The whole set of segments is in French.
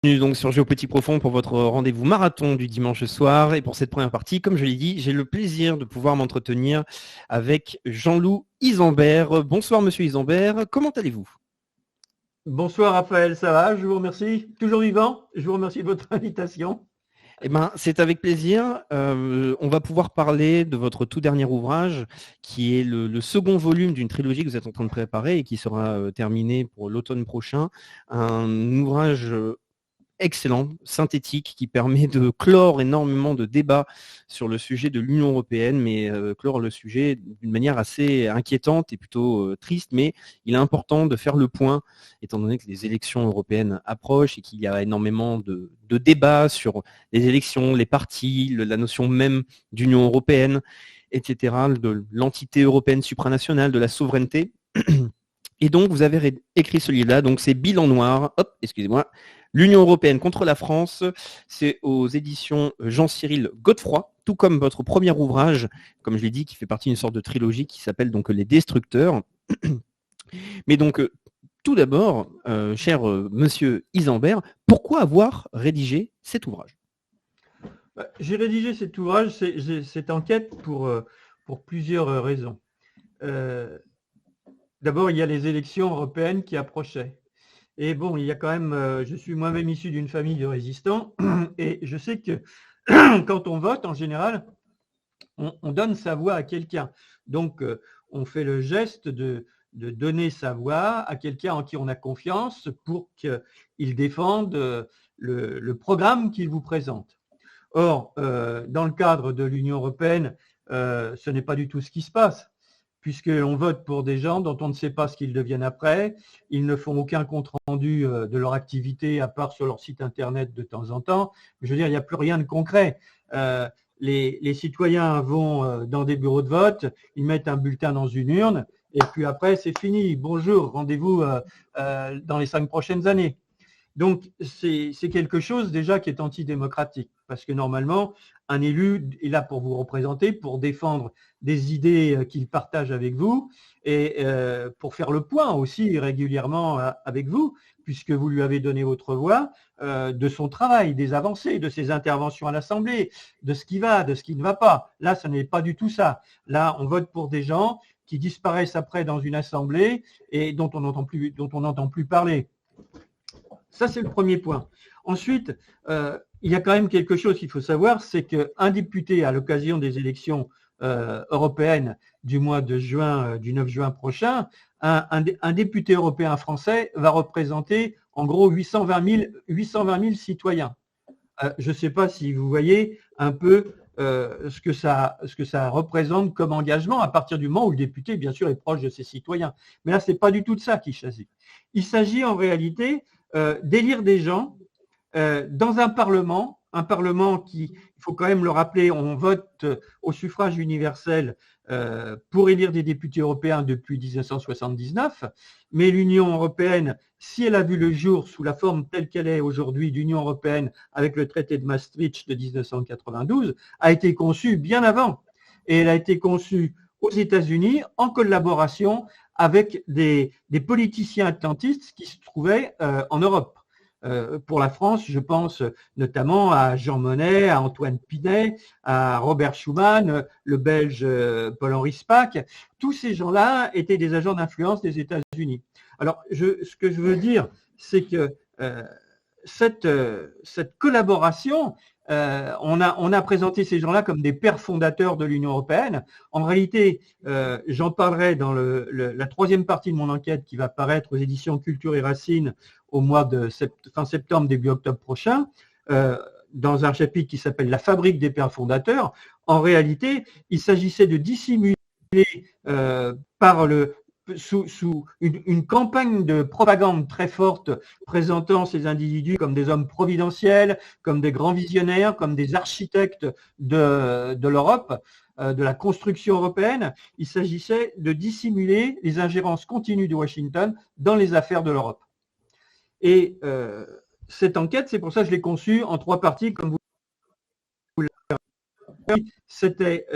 Bienvenue donc sur Géo Petit Profond pour votre rendez-vous marathon du dimanche soir. Et pour cette première partie, comme je l'ai dit, j'ai le plaisir de pouvoir m'entretenir avec Jean-Loup Isambert. Bonsoir Monsieur Isambert, comment allez-vous? Bonsoir Raphaël, ça va? Je vous remercie. Toujours vivant. Je vous remercie de votre invitation. Eh ben, c'est avec plaisir. On va pouvoir parler de votre tout dernier ouvrage, qui est le second volume d'une trilogie que vous êtes en train de préparer et qui sera terminé pour l'automne prochain. Un ouvrage excellent, synthétique, qui permet de clore énormément de débats sur le sujet de l'Union européenne, mais clore le sujet d'une manière assez inquiétante et plutôt triste, mais il est important de faire le point, étant donné que les élections européennes approchent et qu'il y a énormément de débats sur les élections, les partis, la notion même d'Union européenne, etc., de l'entité européenne supranationale, de la souveraineté. Et donc, vous avez écrit ce livre-là, donc c'est Bilan Noir, hop, excusez-moi, l'Union européenne contre la France, c'est aux éditions Jean-Cyril Godefroy, tout comme votre premier ouvrage, comme je l'ai dit, qui fait partie d'une sorte de trilogie qui s'appelle donc Les Destructeurs. Mais donc, tout d'abord, cher monsieur Isambert, pourquoi avoir rédigé cet ouvrage? J'ai rédigé cet ouvrage, cette enquête pour plusieurs raisons. D'abord, il y a les élections européennes qui approchaient. Et bon, il y a quand même, je suis moi-même issu d'une famille de résistants, et je sais que quand on vote, en général, on donne sa voix à quelqu'un. Donc, on fait le geste de donner sa voix à quelqu'un en qui on a confiance pour qu'il défende le programme qu'il vous présente. Or, dans le cadre de l'Union européenne, ce n'est pas du tout ce qui se passe, puisqu'on vote pour des gens dont on ne sait pas ce qu'ils deviennent après. Ils ne font aucun compte-rendu de leur activité, à part sur leur site internet de temps en temps. Je veux dire, il n'y a plus rien de concret. Les citoyens vont dans des bureaux de vote, ils mettent un bulletin dans une urne, et puis après, c'est fini. Bonjour, rendez-vous dans les 5 prochaines années. Donc, c'est quelque chose déjà qui est antidémocratique, parce que normalement, un élu est là pour vous représenter, pour défendre des idées qu'il partage avec vous, et pour faire le point aussi régulièrement avec vous, puisque vous lui avez donné votre voix, de son travail, des avancées, de ses interventions à l'Assemblée, de ce qui va, de ce qui ne va pas. Là, ce n'est pas du tout ça. Là, on vote pour des gens qui disparaissent après dans une assemblée et dont on n'entend plus parler. Ça, c'est le premier point. Ensuite, il y a quand même quelque chose qu'il faut savoir, c'est qu'un député, à l'occasion des élections européennes du mois de juin, du 9 juin prochain, un député européen français va représenter en gros 820 000 citoyens. Je ne sais pas si vous voyez un peu ce que ça représente comme engagement à partir du moment où le député, bien sûr, est proche de ses citoyens. Mais là, ce n'est pas du tout de ça qu'il s'agit. Il s'agit en réalité d'élire des gens dans un parlement qui, il faut quand même le rappeler, on vote au suffrage universel pour élire des députés européens depuis 1979, mais l'Union européenne, si elle a vu le jour sous la forme telle qu'elle est aujourd'hui d'Union européenne avec le traité de Maastricht de 1992, a été conçue bien avant. Et elle a été conçue aux États-Unis en collaboration avec des politiciens atlantistes qui se trouvaient en Europe. Pour la France, je pense notamment à Jean Monnet, à Antoine Pinet, à Robert Schuman, le Belge Paul-Henri Spaak. Tous ces gens-là étaient des agents d'influence des États-Unis. Alors, ce que je veux dire, c'est que cette collaboration, on a présenté ces gens-là comme des pères fondateurs de l'Union européenne. En réalité, j'en parlerai dans la troisième partie de mon enquête qui va paraître aux éditions Culture et Racines au mois de fin septembre, début octobre prochain, dans un chapitre qui s'appelle « La fabrique des pères fondateurs ». En réalité, il s'agissait de dissimuler sous une campagne de propagande très forte présentant ces individus comme des hommes providentiels, comme des grands visionnaires, comme des architectes de l'Europe, de la construction européenne. Il s'agissait de dissimuler les ingérences continues de Washington dans les affaires de l'Europe. Et cette enquête, c'est pour ça que je l'ai conçue en 3 parties, comme vous l'avez dit. C'était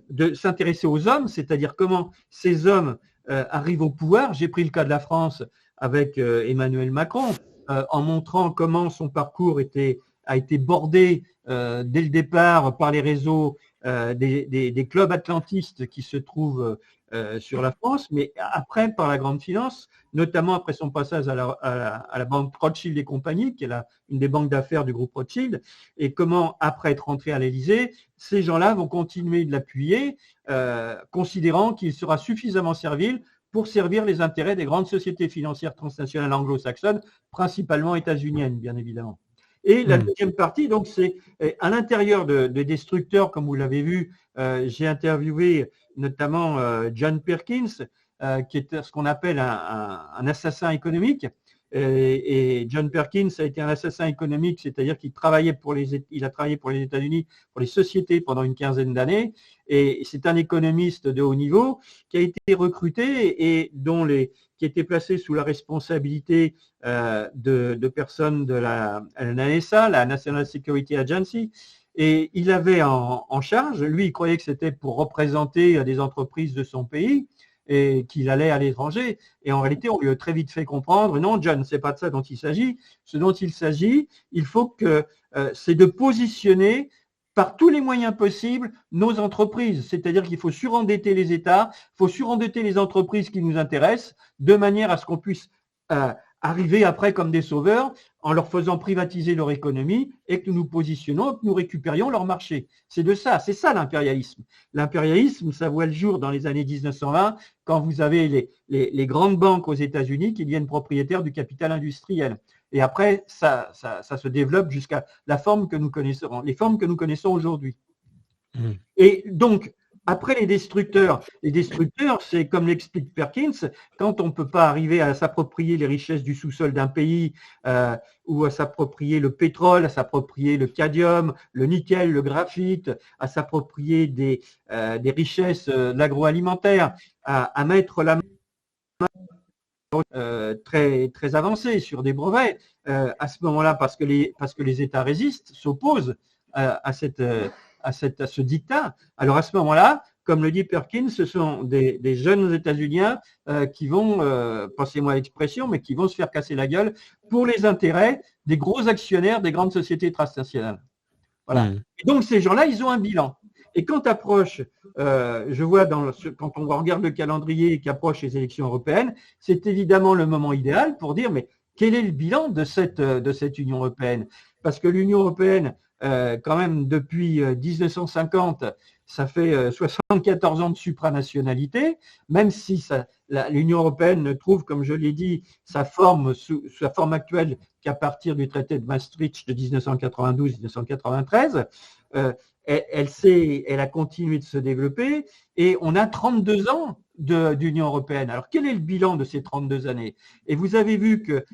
de s'intéresser aux hommes, c'est-à-dire comment ces hommes arrivent au pouvoir. J'ai pris le cas de la France avec Emmanuel Macron. en montrant comment son parcours a été bordé dès le départ par les réseaux des clubs atlantistes qui se trouvent sur la France, mais après par la grande finance, notamment après son passage à la banque Rothschild et compagnie, qui est une des banques d'affaires du groupe Rothschild, et comment, après être rentré à l'Élysée, ces gens-là vont continuer de l'appuyer, considérant qu'il sera suffisamment servile pour servir les intérêts des grandes sociétés financières transnationales anglo-saxonnes, principalement états-uniennes, bien évidemment. Et la deuxième partie, donc, c'est à l'intérieur de Destructeur, comme vous l'avez vu, j'ai interviewé notamment John Perkins, qui est ce qu'on appelle un assassin économique. Et John Perkins a été un assassin économique, c'est-à-dire qu'il a travaillé pour les États-Unis, pour les sociétés pendant une quinzaine d'années. Et c'est un économiste de haut niveau qui a été recruté et qui a été placé sous la responsabilité de personnes de la NSA, la National Security Agency. Et il avait en charge, lui, il croyait que c'était pour représenter des entreprises de son pays et qu'il allait à l'étranger. Et en réalité, on lui a très vite fait comprendre, non, John, c'est pas de ça dont il s'agit. Ce dont il s'agit, c'est de positionner par tous les moyens possibles nos entreprises. C'est-à-dire qu'il faut surendetter les États, il faut surendetter les entreprises qui nous intéressent, de manière à ce qu'on puisse arriver après comme des sauveurs en leur faisant privatiser leur économie et que nous nous positionnons, que nous récupérions leur marché. C'est ça l'impérialisme. L'impérialisme, ça voit le jour dans les années 1920 quand vous avez les grandes banques aux États-Unis qui deviennent propriétaires du capital industriel. Et après, ça se développe jusqu'à les formes que nous connaissons aujourd'hui. Et donc, après les destructeurs, c'est comme l'explique Perkins, quand on ne peut pas arriver à s'approprier les richesses du sous-sol d'un pays ou à s'approprier le pétrole, à s'approprier le cadmium, le nickel, le graphite, à s'approprier des richesses de l'agroalimentaire, à mettre la main très, très avancée sur des brevets, à ce moment-là, parce que les États résistent, s'opposent à ce dictat. Alors à ce moment-là, comme le dit Perkins, ce sont des jeunes États-Uniens qui vont, passez-moi l'expression, mais qui vont se faire casser la gueule pour les intérêts des gros actionnaires des grandes sociétés transnationales. Voilà. Et donc ces gens-là, ils ont un bilan. Et quand approche, je vois quand on regarde le calendrier et qu'approchent les élections européennes, c'est évidemment le moment idéal pour dire mais quel est le bilan de cette Union européenne? Parce que l'Union européenne, quand même depuis 1950, ça fait 74 ans de supranationalité, même si l'Union européenne ne trouve, comme je l'ai dit, sa forme actuelle qu'à partir du traité de Maastricht de 1992-1993. Elle a continué de se développer et on a 32 ans d'Union européenne. Alors, quel est le bilan de ces 32 années? Et vous avez vu que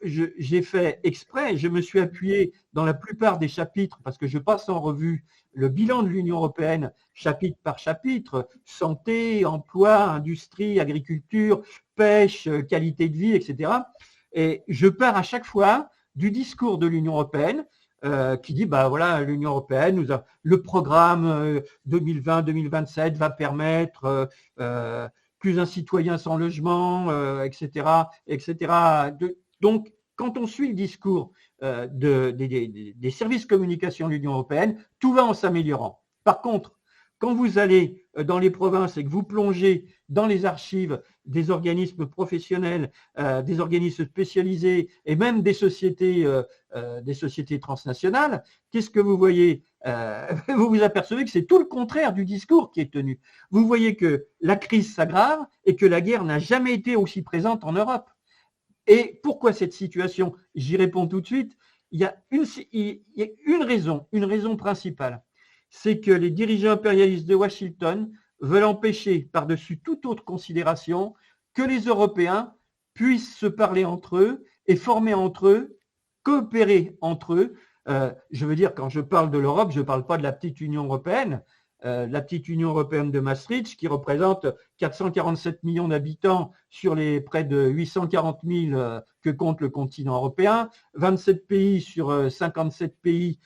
j'ai fait exprès, je me suis appuyé dans la plupart des chapitres, parce que je passe en revue le bilan de l'Union européenne, chapitre par chapitre, santé, emploi, industrie, agriculture, pêche, qualité de vie, etc. Et je pars à chaque fois du discours de l'Union européenne, qui dit bah voilà, l'Union européenne, le programme 2020-2027 va permettre plus un citoyen sans logement, etc., etc. Donc, quand on suit le discours des services communication de l'Union européenne, tout va en s'améliorant. Par contre, quand vous allez dans les provinces et que vous plongez dans les archives des organismes professionnels, des organismes spécialisés et même des sociétés transnationales, qu'est-ce que vous voyez? Vous vous apercevez que c'est tout le contraire du discours qui est tenu. Vous voyez que la crise s'aggrave et que la guerre n'a jamais été aussi présente en Europe. Et pourquoi cette situation? J'y réponds tout de suite. Il y a une raison principale. C'est que les dirigeants impérialistes de Washington veulent empêcher, par-dessus toute autre considération, que les Européens puissent se parler entre eux et former entre eux, coopérer entre eux. Je veux dire, quand je parle de l'Europe, je ne parle pas de la petite Union européenne. La petite Union européenne de Maastricht, qui représente 447 millions d'habitants sur les près de 840 000 que compte le continent européen, 27 pays sur 57 pays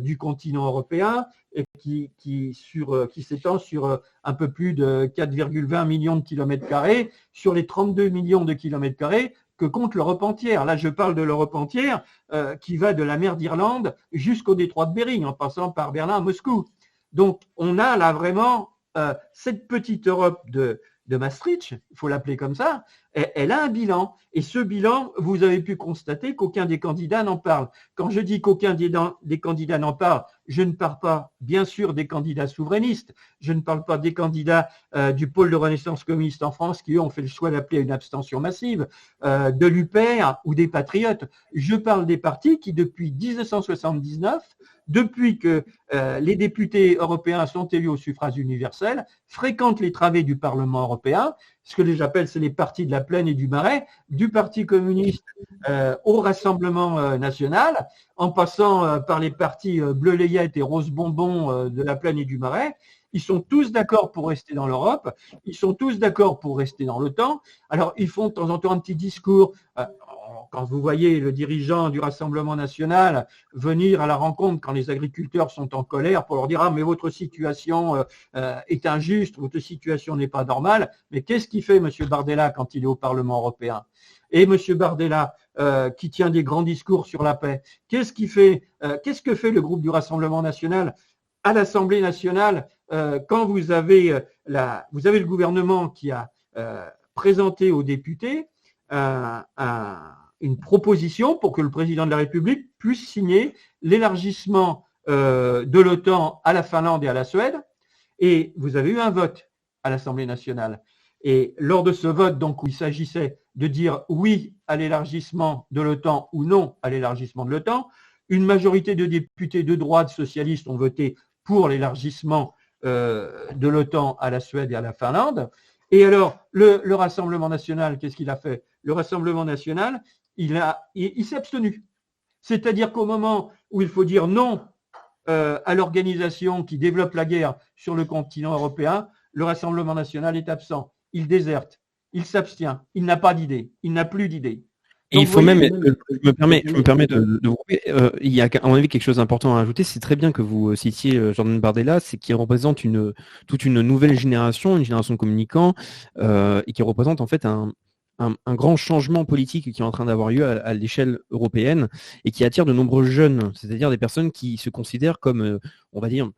du continent européen, et qui s'étend sur un peu plus de 4,20 millions de kilomètres carrés. Sur les 32 millions de kilomètres carrés, que contre l'Europe entière. Là, je parle de l'Europe entière qui va de la mer d'Irlande jusqu'au détroit de Bering, en passant par Berlin à Moscou. Donc, on a là vraiment cette petite Europe de Maastricht, il faut l'appeler comme ça, elle a un bilan. Et ce bilan, vous avez pu constater qu'aucun des candidats n'en parle. Quand je dis qu'aucun des candidats n'en parle, je ne parle pas, bien sûr, des candidats souverainistes, je ne parle pas des candidats du pôle de Renaissance communiste en France qui, eux, ont fait le choix d'appeler à une abstention massive, de l'UPR ou des Patriotes. Je parle des partis qui, depuis 1979, depuis que les députés européens sont élus au suffrage universel, fréquentent les travées du Parlement européen, ce que j'appelle, c'est les partis de la Plaine et du Marais, du Parti communiste au Rassemblement national, en passant par les partis Bleu Layette et Rose Bonbon de la Plaine et du Marais. Ils sont tous d'accord pour rester dans l'Europe, ils sont tous d'accord pour rester dans l'OTAN. Alors, ils font de temps en temps un petit discours. Quand vous voyez le dirigeant du Rassemblement national venir à la rencontre quand les agriculteurs sont en colère pour leur dire « Ah, mais votre situation est injuste, votre situation n'est pas normale », mais qu'est-ce qu'il fait, M. Bardella, quand il est au Parlement européen ? Et M. Bardella, qui tient des grands discours sur la paix, qu'est-ce qu'il fait qu'est-ce que fait le groupe du Rassemblement national à l'Assemblée nationale quand vous avez le gouvernement qui a présenté aux députés une proposition pour que le président de la République puisse signer l'élargissement de l'OTAN à la Finlande et à la Suède. Et vous avez eu un vote à l'Assemblée nationale. Et lors de ce vote, donc, où il s'agissait de dire oui à l'élargissement de l'OTAN ou non à l'élargissement de l'OTAN, une majorité de députés de droite socialistes ont voté pour l'élargissement de l'OTAN à la Suède et à la Finlande. Et alors, le Rassemblement national, qu'est-ce qu'il a fait ? Le Rassemblement national, il s'est abstenu. C'est-à-dire qu'au moment où il faut dire non à l'organisation qui développe la guerre sur le continent européen, le Rassemblement national est absent. Il déserte, il s'abstient, il n'a pas d'idée, il n'a plus d'idée. Et il faut même, je me permets de vous couper, il y a à mon avis quelque chose d'important à ajouter, c'est très bien que vous citiez Jordan Bardella, c'est qu'il représente toute une nouvelle génération, une génération de communicants, et qui représente en fait un grand changement politique qui est en train d'avoir lieu à l'échelle européenne et qui attire de nombreux jeunes, c'est-à-dire des personnes qui se considèrent comme, on va dire,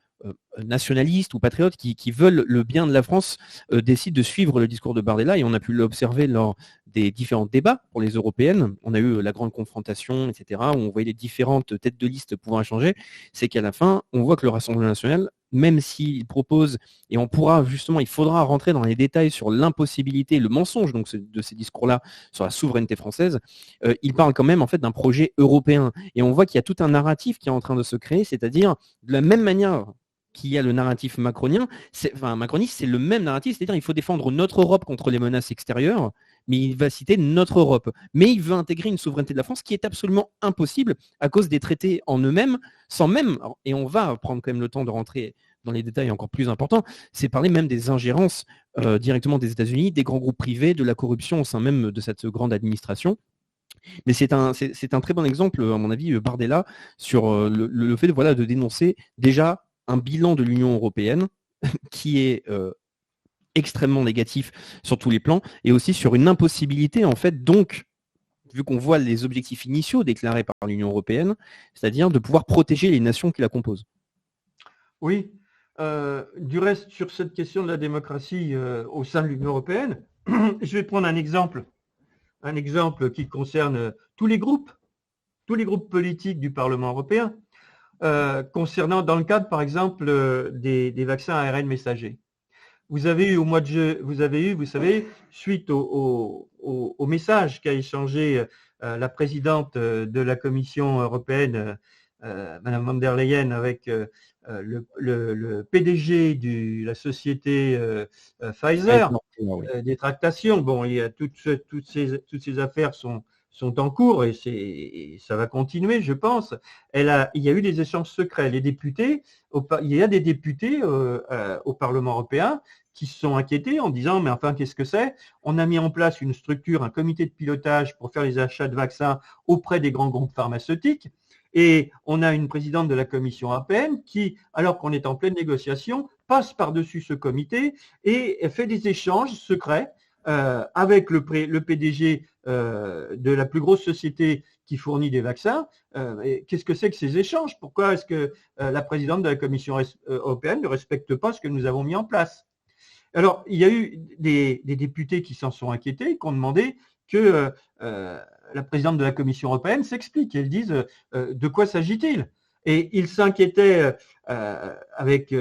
nationalistes ou patriotes qui veulent le bien de la France, décident de suivre le discours de Bardella, et on a pu l'observer lors des différents débats pour les européennes. On a eu la grande confrontation, etc., où on voyait les différentes têtes de liste pouvoir échanger. C'est qu'à la fin, on voit que le Rassemblement national, même s'il propose, et on pourra justement, il faudra rentrer dans les détails sur l'impossibilité, le mensonge donc de ces discours-là sur la souveraineté française, il parle quand même en fait d'un projet européen. Et on voit qu'il y a tout un narratif qui est en train de se créer, c'est-à-dire de la même manière qu'il y a le narratif macronien, macroniste, c'est le même narratif, c'est-à-dire il faut défendre notre Europe contre les menaces extérieures, mais il va citer notre Europe. Mais il veut intégrer une souveraineté de la France qui est absolument impossible à cause des traités en eux-mêmes, sans même, et on va prendre quand même le temps de rentrer dans les détails encore plus importants, c'est parler même des ingérences directement des États-Unis, des grands groupes privés, de la corruption au sein même de cette grande administration. Mais c'est un très bon exemple, à mon avis, Bardella, sur le fait de dénoncer déjà un bilan de l'Union européenne qui est extrêmement négatif sur tous les plans, et aussi sur une impossibilité, en fait, donc, vu qu'on voit les objectifs initiaux déclarés par l'Union européenne, c'est-à-dire de pouvoir protéger les nations qui la composent. Oui. Du reste, sur cette question de la démocratie au sein de l'Union européenne, je vais prendre un exemple qui concerne tous les groupes politiques du Parlement européen, concernant, dans le cadre, par exemple, des vaccins ARN messagers. Vous avez eu au mois de vous savez, suite au message qu'a échangé la présidente de la Commission européenne, Madame von der Leyen, avec le PDG de la société Pfizer, des tractations. Bon, il y a toutes ces affaires sont en cours et ça va continuer, je pense. Il y a eu des échanges secrets. Il y a des députés au Parlement européen qui se sont inquiétés en disant « mais enfin, qu'est-ce que c'est ? On a mis en place une structure, un comité de pilotage pour faire les achats de vaccins auprès des grands groupes pharmaceutiques. Et on a une présidente de la Commission européenne qui, alors qu'on est en pleine négociation, passe par-dessus ce comité et fait des échanges secrets avec le PDG de la plus grosse société qui fournit des vaccins. Qu'est-ce que c'est que ces échanges? Pourquoi est-ce que la présidente de la Commission européenne ne respecte pas ce que nous avons mis en place? Alors, il y a eu des députés qui s'en sont inquiétés, qui ont demandé que la présidente de la Commission européenne s'explique. Elles disent de quoi s'agit-il? Et ils s'inquiétaient avec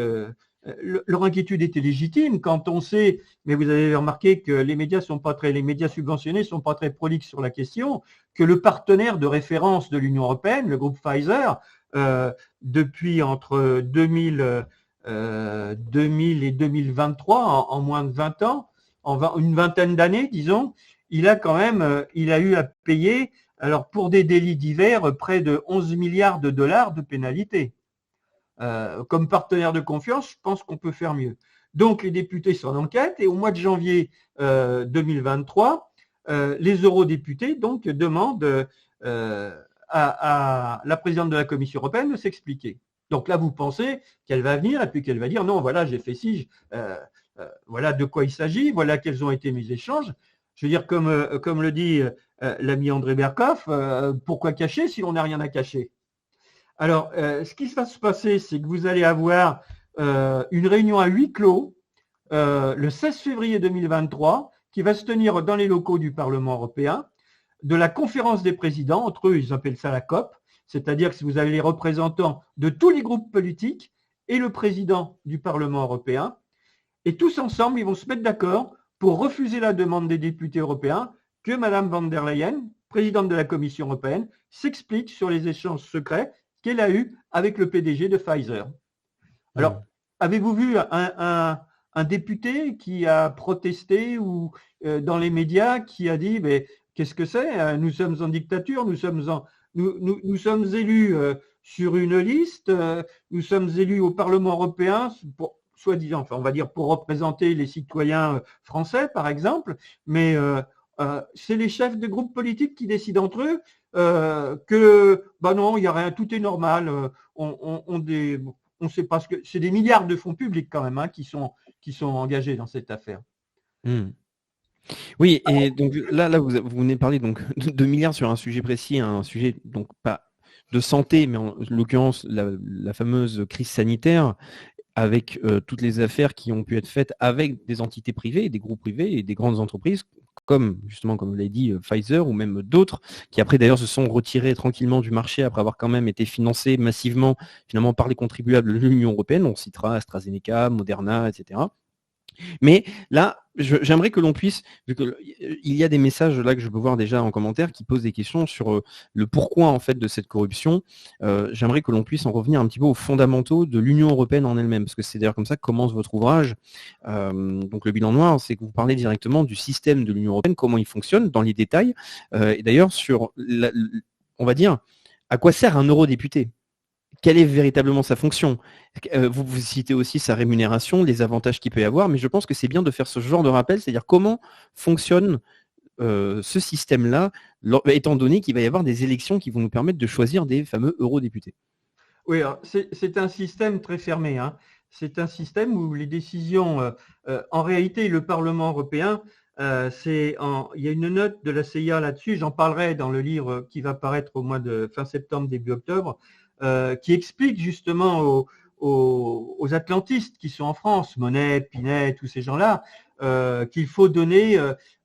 leur inquiétude était légitime quand on sait, mais vous avez remarqué que les médias subventionnés sont pas très prolixes sur la question, que le partenaire de référence de l'Union européenne, le groupe Pfizer, depuis entre 2000 et 2023, en moins de 20 ans, une vingtaine d'années, disons, il a eu à payer, alors pour des délits divers, près de 11 milliards de dollars de pénalités. Comme partenaire de confiance, je pense qu'on peut faire mieux. Donc, les députés sont en enquête et au mois de janvier 2023, les eurodéputés donc demandent à la présidente de la Commission européenne de s'expliquer. Donc là, vous pensez qu'elle va venir et puis qu'elle va dire non, voilà, j'ai fait ci, voilà de quoi il s'agit, voilà quels ont été mes échanges. Je veux dire, comme le dit l'ami André Berkoff, pourquoi cacher si on n'a rien à cacher? Alors, ce qui va se passer, c'est que vous allez avoir une réunion à huis clos le 16 février 2023 qui va se tenir dans les locaux du Parlement européen, de la conférence des présidents, entre eux, ils appellent ça la COP, c'est-à-dire que vous avez les représentants de tous les groupes politiques et le président du Parlement européen, et tous ensemble, ils vont se mettre d'accord pour refuser la demande des députés européens que Mme von der Leyen, présidente de la Commission européenne, s'explique sur les échanges secrets qu'elle a eu avec le PDG de Pfizer. Alors, avez-vous vu un député qui a protesté ou dans les médias qui a dit mais qu'est-ce que c'est? Nous sommes en dictature, nous sommes élus sur une liste, nous sommes élus au Parlement européen pour soi-disant, enfin on va dire pour représenter les citoyens français par exemple, mais c'est les chefs de groupes politiques qui décident entre eux que bah non, il y a rien, tout est normal. On sait pas ce que c'est, des milliards de fonds publics quand même qui sont engagés dans cette affaire. Oui, et donc là vous venez de parler donc de milliards sur un sujet précis, un sujet donc pas de santé, mais en l'occurrence la fameuse crise sanitaire, avec toutes les affaires qui ont pu être faites avec des entités privées, des groupes privés et des grandes entreprises, comme justement, comme vous l'avez dit, Pfizer ou même d'autres, qui après d'ailleurs se sont retirés tranquillement du marché après avoir quand même été financés massivement finalement par les contribuables de l'Union européenne. On citera AstraZeneca, Moderna, etc. Mais là, j'aimerais que l'on puisse, vu qu'il y a des messages là que je peux voir déjà en commentaire qui posent des questions sur le pourquoi en fait de cette corruption, j'aimerais que l'on puisse en revenir un petit peu aux fondamentaux de l'Union européenne en elle-même, parce que c'est d'ailleurs comme ça que commence votre ouvrage. Donc le bilan noir, c'est que vous parlez directement du système de l'Union européenne, comment il fonctionne dans les détails, et d'ailleurs sur, on va dire, à quoi sert un eurodéputé? Quelle est véritablement sa fonction? Vous citez aussi sa rémunération, les avantages qu'il peut y avoir, mais je pense que c'est bien de faire ce genre de rappel, c'est-à-dire comment fonctionne ce système-là, étant donné qu'il va y avoir des élections qui vont nous permettre de choisir des fameux eurodéputés. Oui, c'est un système très fermé. C'est un système où les décisions, en réalité, le Parlement européen, il y a une note de la CIA là-dessus, j'en parlerai dans le livre qui va paraître au mois de fin septembre, début octobre, qui explique justement aux atlantistes qui sont en France, Monet, Pinet, tous ces gens-là, qu'il faut donner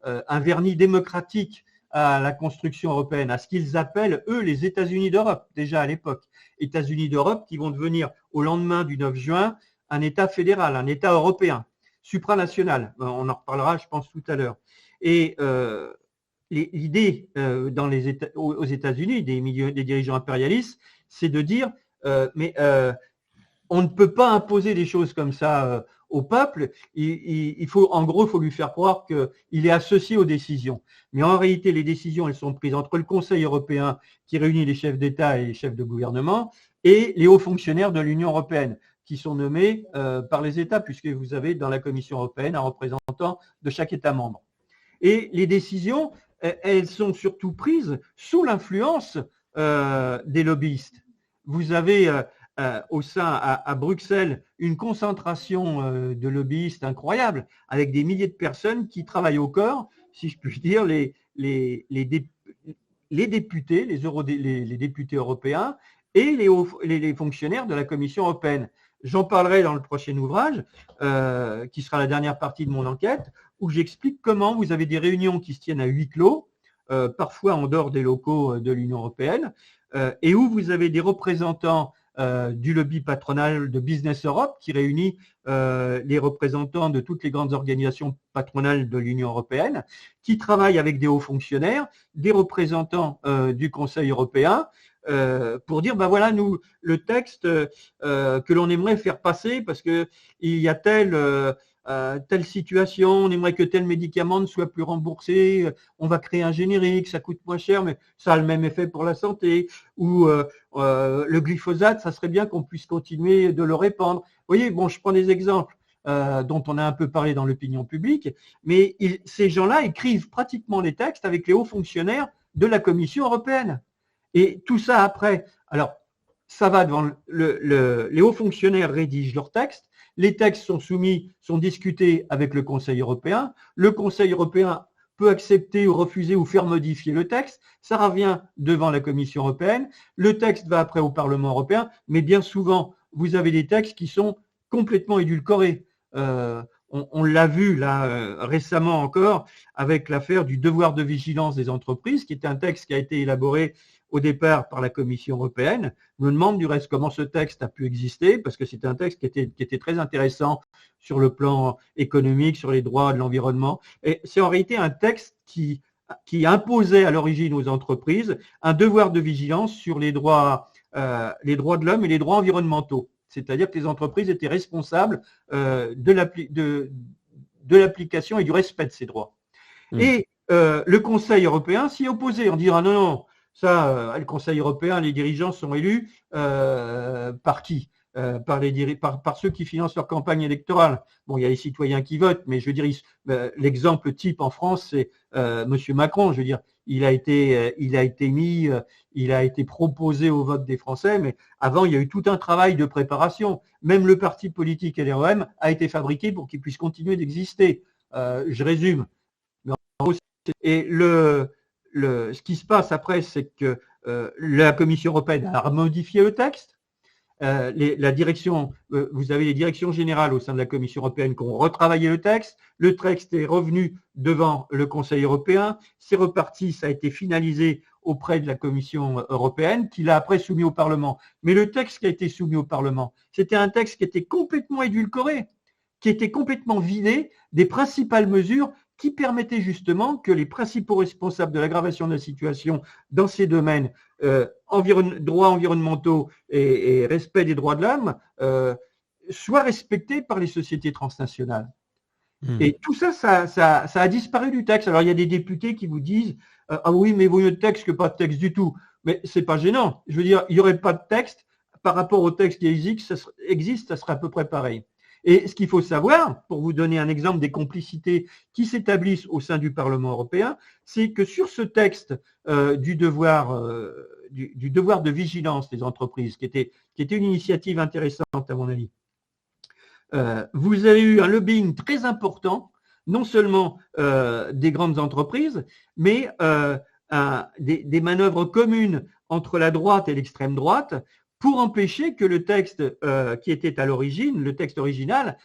un vernis démocratique à la construction européenne, à ce qu'ils appellent, eux, les États-Unis d'Europe, déjà à l'époque. États-Unis d'Europe qui vont devenir, au lendemain du 9 juin, un État fédéral, un État européen, supranational. On en reparlera, je pense, tout à l'heure. Et l'idée aux États-Unis, des dirigeants impérialistes, c'est de dire on ne peut pas imposer des choses comme ça au peuple. En gros, il faut lui faire croire qu'il est associé aux décisions. Mais en réalité, les décisions, elles sont prises entre le Conseil européen qui réunit les chefs d'État et les chefs de gouvernement et les hauts fonctionnaires de l'Union européenne qui sont nommés par les États, puisque vous avez dans la Commission européenne un représentant de chaque État membre. Et les décisions, elles sont surtout prises sous l'influence des lobbyistes. Vous avez au sein à Bruxelles une concentration de lobbyistes incroyable, avec des milliers de personnes qui travaillent au corps, si je puis dire, les députés, les députés européens et les fonctionnaires de la Commission européenne. J'en parlerai dans le prochain ouvrage, qui sera la dernière partie de mon enquête, où j'explique comment vous avez des réunions qui se tiennent à huis clos, parfois en dehors des locaux de l'Union européenne, et où vous avez des représentants du lobby patronal de Business Europe qui réunit les représentants de toutes les grandes organisations patronales de l'Union européenne, qui travaillent avec des hauts fonctionnaires, des représentants du Conseil européen, pour dire, ben voilà, nous, le texte que l'on aimerait faire passer parce qu'il y a telle situation, on aimerait que tel médicament ne soit plus remboursé, on va créer un générique, ça coûte moins cher, mais ça a le même effet pour la santé, ou le glyphosate, ça serait bien qu'on puisse continuer de le répandre. Vous voyez, bon, je prends des exemples dont on a un peu parlé dans l'opinion publique, mais ces gens-là écrivent pratiquement les textes avec les hauts fonctionnaires de la Commission européenne. Et tout ça après, alors ça va devant les hauts fonctionnaires rédigent leurs textes, les textes sont discutés avec le Conseil européen, le Conseil européen peut accepter ou refuser ou faire modifier le texte, ça revient devant la Commission européenne, le texte va après au Parlement européen, mais bien souvent, vous avez des textes qui sont complètement édulcorés. On l'a vu là récemment encore avec l'affaire du devoir de vigilance des entreprises, qui est un texte qui a été élaboré au départ par la Commission européenne. Je me demande du reste comment ce texte a pu exister, parce que c'est un texte qui était très intéressant sur le plan économique, sur les droits de l'environnement. Et c'est en réalité un texte qui imposait à l'origine aux entreprises un devoir de vigilance sur les droits de l'homme et les droits environnementaux. C'est-à-dire que les entreprises étaient responsables de l'application et du respect de ces droits. Et le Conseil européen s'y opposait en disant ah, non, ça, le Conseil européen, les dirigeants sont élus par qui par ceux qui financent leur campagne électorale. Bon, il y a les citoyens qui votent, mais je veux dire, l'exemple type en France, c'est Monsieur Macron. Je veux dire, il a été proposé au vote des Français, mais avant, il y a eu tout un travail de préparation. Même le parti politique LREM a été fabriqué pour qu'il puisse continuer d'exister. Je résume. Et ce qui se passe après, c'est que la Commission européenne a modifié le texte. Vous avez les directions générales au sein de la Commission européenne qui ont retravaillé le texte. Le texte est revenu devant le Conseil européen. C'est reparti, ça a été finalisé auprès de la Commission européenne, qui l'a après soumis au Parlement. Mais le texte qui a été soumis au Parlement, c'était un texte qui était complètement édulcoré, qui était complètement vidé des principales mesures qui permettaient justement que les principaux responsables de l'aggravation de la situation dans ces domaines, droits environnementaux et respect des droits de l'homme, soient respectés par les sociétés transnationales. Et tout ça, ça a disparu du texte. Alors, il y a des députés qui vous disent « Ah oui, mais vaut mieux de texte que pas de texte du tout ». Mais c'est pas gênant. Je veux dire, il n'y aurait pas de texte par rapport au texte qui existe, ça serait à peu près pareil. Et ce qu'il faut savoir, pour vous donner un exemple des complicités qui s'établissent au sein du Parlement européen, c'est que sur ce texte du devoir de vigilance des entreprises, qui était une initiative intéressante à mon avis, vous avez eu un lobbying très important, non seulement des grandes entreprises, mais des manœuvres communes entre la droite et l'extrême droite, pour empêcher que le texte qui était à l'origine, le texte original,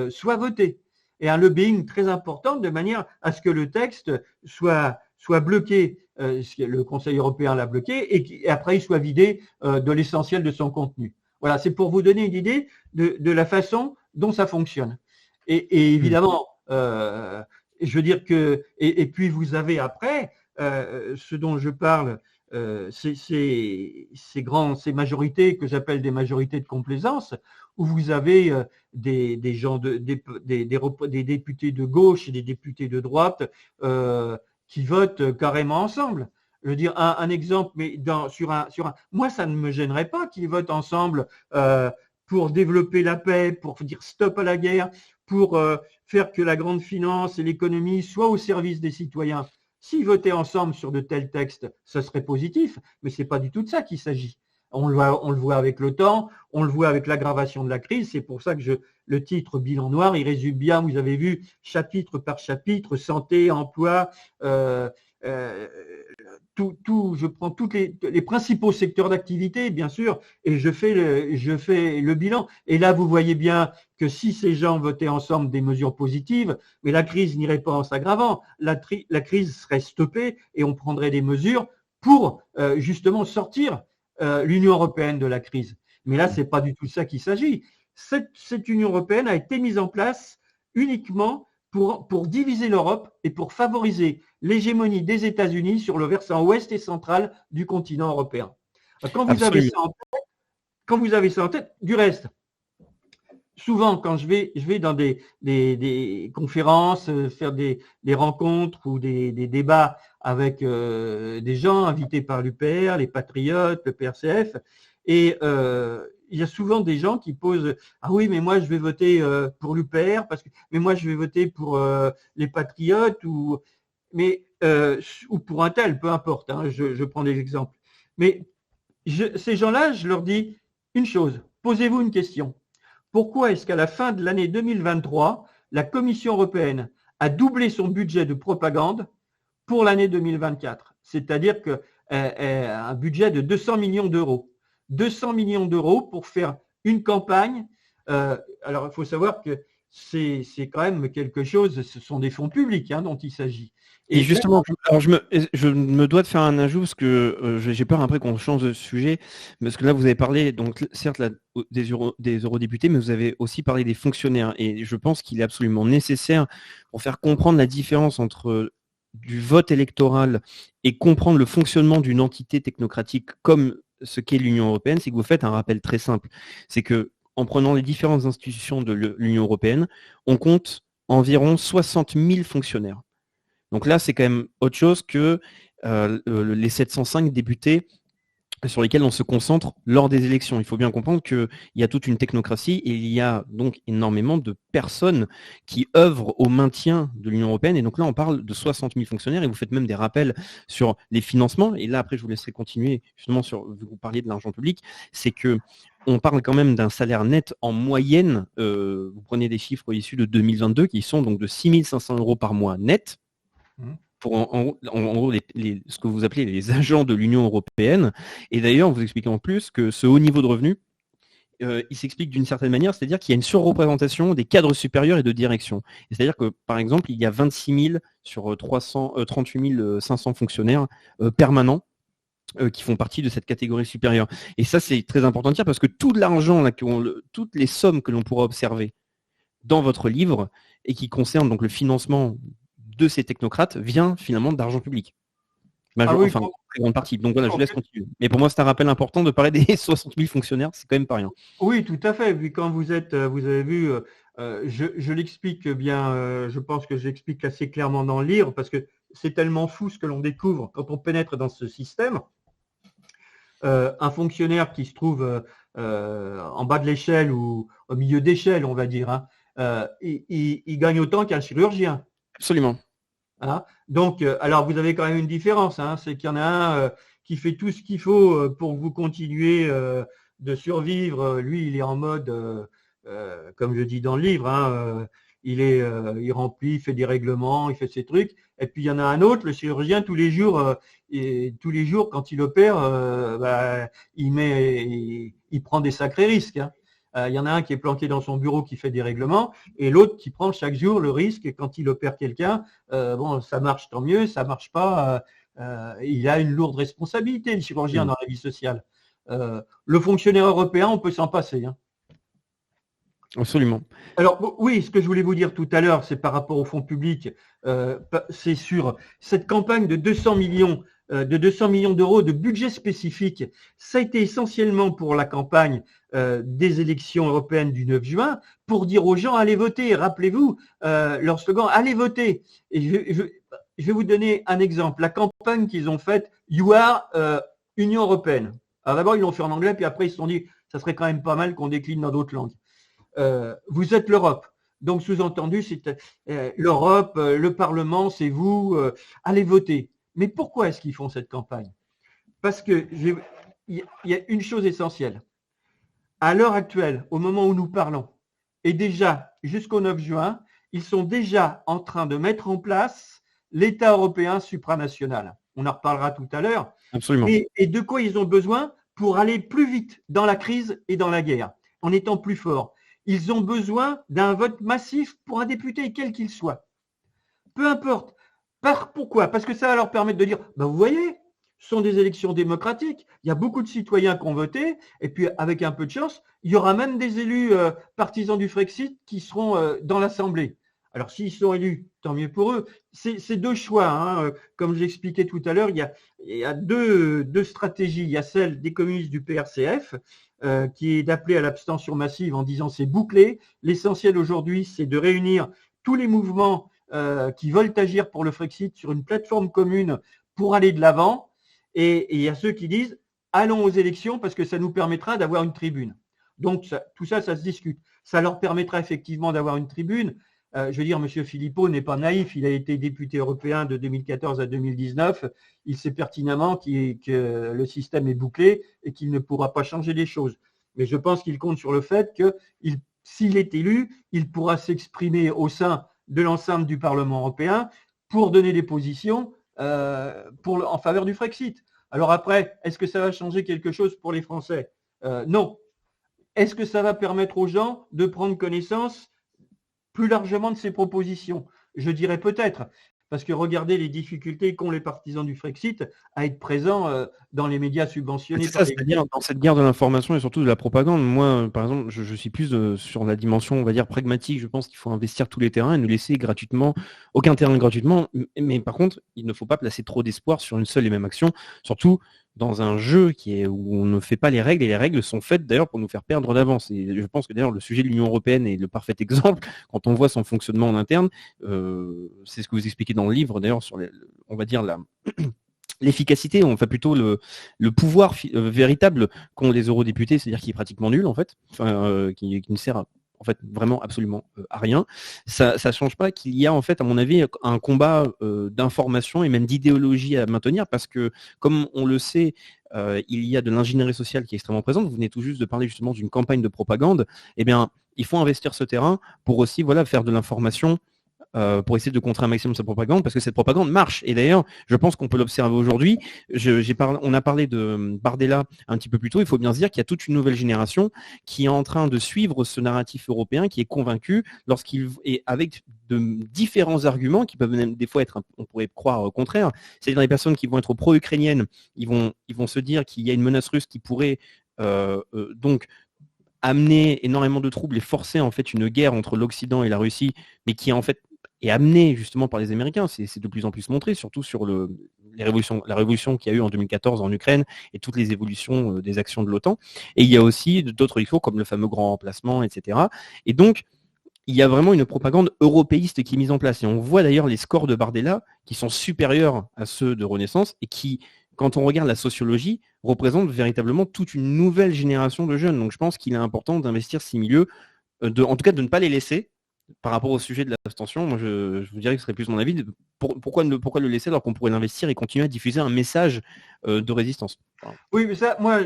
soit voté. Et un lobbying très important de manière à ce que le texte soit bloqué. Le Conseil européen l'a bloqué et après il soit vidé de l'essentiel de son contenu. Voilà, c'est pour vous donner une idée de la façon dont ça fonctionne. Et évidemment, je veux dire que, et puis vous avez après, ce dont je parle, ces majorités que j'appelle des majorités de complaisance, où vous avez des députés de gauche et des députés de droite qui votent carrément ensemble. Je veux dire un exemple, mais moi ça ne me gênerait pas qu'ils votent ensemble pour développer la paix, pour dire stop à la guerre, pour faire que la grande finance et l'économie soient au service des citoyens. S'ils votaient ensemble sur de tels textes, ce serait positif, mais ce n'est pas du tout de ça qu'il s'agit. On le voit avec l'OTAN, on le voit avec l'aggravation de la crise. C'est pour ça que le titre Bilan noir, il résume bien, vous avez vu, chapitre par chapitre, santé, emploi, je prends tous les principaux secteurs d'activité, bien sûr, et je fais le bilan. Et là, vous voyez bien que si ces gens votaient ensemble des mesures positives, mais la crise n'irait pas en s'aggravant. La crise serait stoppée et on prendrait des mesures pour justement sortir l'Union européenne de la crise. Mais là, c'est pas du tout ça qu'il s'agit. Cette Union européenne a été mise en place uniquement pour diviser l'Europe et pour favoriser l'hégémonie des États-Unis sur le versant ouest et central du continent européen. Quand vous avez ça en tête, du reste, souvent quand je vais dans des conférences, faire des rencontres ou des débats avec des gens invités par l'UPR, les Patriotes, le PRCF, et il y a souvent des gens qui posent « Ah oui, mais moi je vais voter pour l'UPR, mais moi je vais voter pour les Patriotes ou pour un tel, peu importe, hein, je prends des exemples. » Mais ces gens-là, je leur dis une chose, posez-vous une question. Pourquoi est-ce qu'à la fin de l'année 2023, la Commission européenne a doublé son budget de propagande pour l'année 2024? C'est-à-dire un budget de 200 millions d'euros. 200 millions d'euros pour faire une campagne. Alors, il faut savoir que c'est quand même quelque chose, ce sont des fonds publics dont il s'agit. Et justement, alors je me dois de faire un ajout parce que j'ai peur après qu'on change de sujet, parce que là vous avez parlé, donc certes là, des eurodéputés, mais vous avez aussi parlé des fonctionnaires. Et je pense qu'il est absolument nécessaire pour faire comprendre la différence entre du vote électoral et comprendre le fonctionnement d'une entité technocratique comme ce qu'est l'Union européenne, c'est que vous faites un rappel très simple. C'est que en prenant les différentes institutions de l'Union européenne, on compte environ 60 000 fonctionnaires. Donc là, c'est quand même autre chose que les 705 députés sur lesquels on se concentre lors des élections. Il faut bien comprendre qu'il y a toute une technocratie et il y a donc énormément de personnes qui œuvrent au maintien de l'Union européenne. Et donc là, on parle de 60 000 fonctionnaires et vous faites même des rappels sur les financements. Et là, après, je vous laisserai continuer justement sur, vous parliez de l'argent public, c'est que on parle quand même d'un salaire net en moyenne. Vous prenez des chiffres issus de 2022 qui sont donc de 6 500 € par mois net. Pour en gros ce que vous appelez les agents de l'Union européenne. Et d'ailleurs, vous expliquez en plus que ce haut niveau de revenu, il s'explique d'une certaine manière, c'est-à-dire qu'il y a une surreprésentation des cadres supérieurs et de direction. C'est-à-dire que, par exemple, il y a 26 000 sur 38 500 fonctionnaires permanents qui font partie de cette catégorie supérieure. Et ça, c'est très important de dire parce que tout l'argent, toutes les sommes que l'on pourra observer dans votre livre et qui concernent donc le financement de ces technocrates vient finalement d'argent public. Enfin, très grande partie. Donc voilà, je vous laisse continuer. Mais pour moi, c'est un rappel important de parler des 60 000 fonctionnaires, c'est quand même pas rien. Oui, tout à fait. Puis quand vous avez vu, je l'explique bien, je pense que j'explique assez clairement dans le livre, parce que c'est tellement fou ce que l'on découvre quand on pénètre dans ce système. Un fonctionnaire qui se trouve en bas de l'échelle ou au milieu d'échelle, on va dire, il gagne autant qu'un chirurgien. Absolument. Donc, alors vous avez quand même une différence, c'est qu'il y en a un qui fait tout ce qu'il faut pour que vous continuez de survivre. Lui, il est en mode, comme je dis dans le livre, il remplit, il fait des règlements, il fait ses trucs. Et puis il y en a un autre, le chirurgien, tous les jours, quand il opère, il prend des sacrés risques. Il y en a un qui est planqué dans son bureau qui fait des règlements et l'autre qui prend chaque jour le risque et quand il opère quelqu'un, ça marche tant mieux, ça marche pas, il a une lourde responsabilité, le chirurgien, dans la vie sociale. Le fonctionnaire européen, on peut s'en passer. Absolument. Alors oui, ce que je voulais vous dire tout à l'heure, c'est par rapport au fonds public, c'est sur cette campagne de 200 millions d'euros de budget spécifique. Ça a été essentiellement pour la campagne des élections européennes du 9 juin, pour dire aux gens allez voter. Rappelez-vous, leur slogan allez voter. Et je vais vous donner un exemple. La campagne qu'ils ont faite, You are Union européenne. Alors d'abord, ils l'ont fait en anglais, puis après, ils se sont dit ça serait quand même pas mal qu'on décline dans d'autres langues. Vous êtes l'Europe. Donc, sous-entendu, c'est l'Europe, le Parlement, c'est vous, allez voter. Mais pourquoi est-ce qu'ils font cette campagne? Parce que il y a une chose essentielle. À l'heure actuelle, au moment où nous parlons, et déjà jusqu'au 9 juin, ils sont déjà en train de mettre en place l'État européen supranational. On en reparlera tout à l'heure. Absolument. Et de quoi ils ont besoin pour aller plus vite dans la crise et dans la guerre, en étant plus forts. Ils ont besoin d'un vote massif pour un député, quel qu'il soit. Peu importe. Pourquoi? Parce que ça va leur permettre de dire, vous voyez, ce sont des élections démocratiques, il y a beaucoup de citoyens qui ont voté, et puis avec un peu de chance, il y aura même des élus partisans du Frexit qui seront dans l'Assemblée. Alors s'ils sont élus, tant mieux pour eux. C'est deux choix, hein. Comme j'expliquais tout à l'heure, il y a deux stratégies. Il y a celle des communistes du PRCF, qui est d'appeler à l'abstention massive en disant c'est bouclé. L'essentiel aujourd'hui, c'est de réunir tous les mouvements qui veulent agir pour le Frexit sur une plateforme commune pour aller de l'avant. Et il y a ceux qui disent allons aux élections parce que ça nous permettra d'avoir une tribune. Donc tout ça, ça se discute. Ça leur permettra effectivement d'avoir une tribune. Je veux dire, M. Philippot n'est pas naïf. Il a été député européen de 2014 à 2019. Il sait pertinemment que le système est bouclé et qu'il ne pourra pas changer les choses. Mais je pense qu'il compte sur le fait que s'il est élu, il pourra s'exprimer au sein de l'ensemble du Parlement européen pour donner des positions en faveur du Frexit. Alors après, est-ce que ça va changer quelque chose pour les Français? Non. Est-ce que ça va permettre aux gens de prendre connaissance plus largement de ces propositions? Je dirais peut-être, parce que regardez les difficultés qu'ont les partisans du Frexit à être présents dans les médias subventionnés. C'est ça, c'est-à-dire dans cette guerre de l'information et surtout de la propagande. Moi, par exemple, je suis plus sur la dimension, on va dire, pragmatique. Je pense qu'il faut investir tous les terrains et nous laisser gratuitement, aucun terrain gratuitement. Mais par contre, il ne faut pas placer trop d'espoir sur une seule et même action, surtout dans un jeu où on ne fait pas les règles, et les règles sont faites d'ailleurs pour nous faire perdre d'avance. Et je pense que d'ailleurs le sujet de l'Union européenne est le parfait exemple quand on voit son fonctionnement en interne. C'est ce que vous expliquez dans le livre d'ailleurs sur on va dire l'efficacité, enfin plutôt le pouvoir véritable qu'ont les eurodéputés, c'est-à-dire qui est pratiquement nul en fait, qui ne sert en fait vraiment absolument à rien. Ça change pas qu'il y a en fait à mon avis un combat d'information et même d'idéologie à maintenir, parce que comme on le sait, il y a de l'ingénierie sociale qui est extrêmement présente. Vous venez tout juste de parler justement d'une campagne de propagande. Eh bien, il faut investir ce terrain pour aussi faire de l'information, pour essayer de contrer un maximum cette propagande, parce que cette propagande marche. Et d'ailleurs, je pense qu'on peut l'observer aujourd'hui. On a parlé de Bardella un petit peu plus tôt. Il faut bien se dire qu'il y a toute une nouvelle génération qui est en train de suivre ce narratif européen, qui est convaincu avec de différents arguments qui peuvent même des fois être, on pourrait croire au contraire. C'est-à-dire les personnes qui vont être pro-ukrainiennes, ils vont se dire qu'il y a une menace russe qui pourrait donc amener énormément de troubles et forcer en fait une guerre entre l'Occident et la Russie, mais qui en fait est amenée justement par les Américains. C'est de plus en plus montré, surtout sur la révolution qu'il y a eu en 2014 en Ukraine et toutes les évolutions des actions de l'OTAN. Et il y a aussi d'autres discours comme le fameux grand remplacement, etc. Et donc, il y a vraiment une propagande européiste qui est mise en place. Et on voit d'ailleurs les scores de Bardella qui sont supérieurs à ceux de Renaissance et qui, quand on regarde la sociologie, représentent véritablement toute une nouvelle génération de jeunes. Donc je pense qu'il est important d'investir ces milieux, en tout cas de ne pas les laisser. Par rapport au sujet de l'abstention, moi je vous dirais que ce serait plus mon avis. Pourquoi le laisser alors qu'on pourrait l'investir et continuer à diffuser un message de résistance? Oui, mais ça, moi,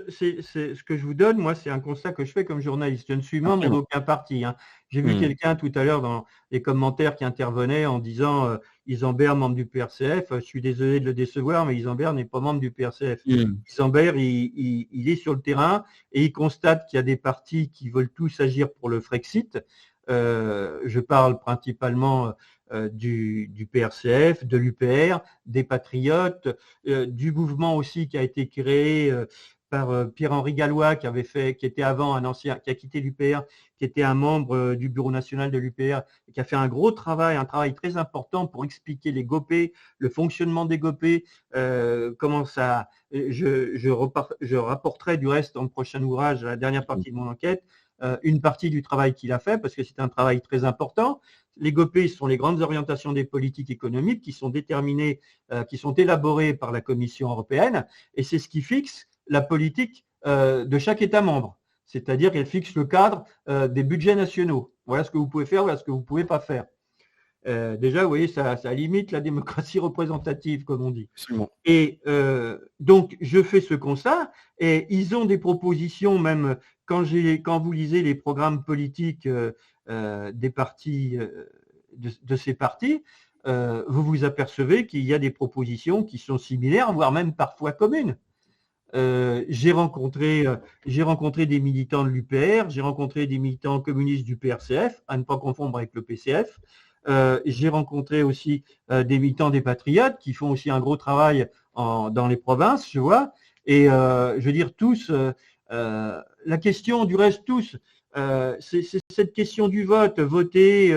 c'est ce que je vous donne, moi, c'est un constat que je fais comme journaliste. Je ne suis membre d'aucun parti. Hein. J'ai vu quelqu'un tout à l'heure dans les commentaires qui intervenait en disant Isambert, membre du PRCF. Je suis désolé de le décevoir, mais Isambert n'est pas membre du PRCF. Isambert, il est sur le terrain et il constate qu'il y a des partis qui veulent tous agir pour le Frexit. Je parle principalement du PRCF, de l'UPR, des Patriotes, du mouvement aussi qui a été créé par Pierre-Henri Gallois, qui était avant un ancien, qui a quitté l'UPR, qui était un membre du bureau national de l'UPR, et qui a fait un travail très important pour expliquer les GOPÉ, le fonctionnement des GOPÉ, comment ça. Je rapporterai du reste dans le prochain ouvrage, la dernière partie de mon enquête, une partie du travail qu'il a fait, parce que c'est un travail très important. Les GOPÉ sont les grandes orientations des politiques économiques qui sont déterminées, qui sont élaborées par la Commission européenne, et c'est ce qui fixe la politique de chaque État membre. C'est-à-dire qu'elle fixe le cadre des budgets nationaux. Voilà ce que vous pouvez faire, voilà ce que vous ne pouvez pas faire. Déjà, vous voyez, ça limite la démocratie représentative, comme on dit. Absolument. Et donc, je fais ce constat, et ils ont des propositions, même quand vous lisez les programmes politiques des partis, de ces partis, vous vous apercevez qu'il y a des propositions qui sont similaires, voire même parfois communes. J'ai rencontré des militants de l'UPR, j'ai rencontré des militants communistes du PRCF, à ne pas confondre avec le PCF. J'ai rencontré aussi des militants des Patriotes qui font aussi un gros travail dans les provinces, je vois. Et je veux dire, tous, la question du reste, tous, c'est cette question du vote, voter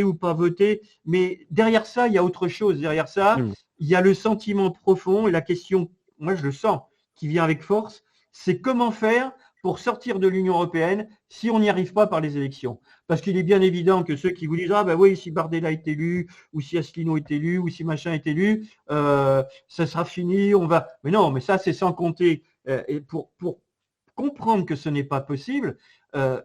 ou pas voter. Mais derrière ça, il y a autre chose. Derrière ça, il y a le sentiment profond et la question, moi je le sens, qui vient avec force, c'est comment faire pour sortir de l'Union européenne si on n'y arrive pas par les élections. Parce qu'il est bien évident que ceux qui vous disent « Ah ben oui, si Bardella est élu, ou si Asselineau est élu, ou si machin est élu, ça sera fini, on va… » Mais non, mais ça c'est sans compter. Et pour comprendre que ce n'est pas possible,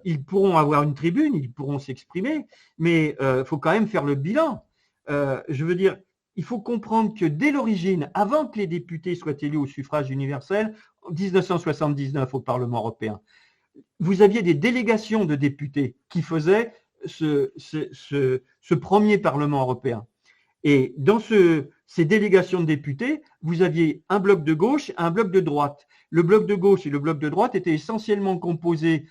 ils pourront avoir une tribune, ils pourront s'exprimer, mais il faut quand même faire le bilan. Je veux dire, il faut comprendre que dès l'origine, avant que les députés soient élus au suffrage universel, en 1979 au Parlement européen, vous aviez des délégations de députés qui faisaient ce premier Parlement européen. Et dans ces délégations de députés, vous aviez un bloc de gauche et un bloc de droite. Le bloc de gauche et le bloc de droite étaient essentiellement composés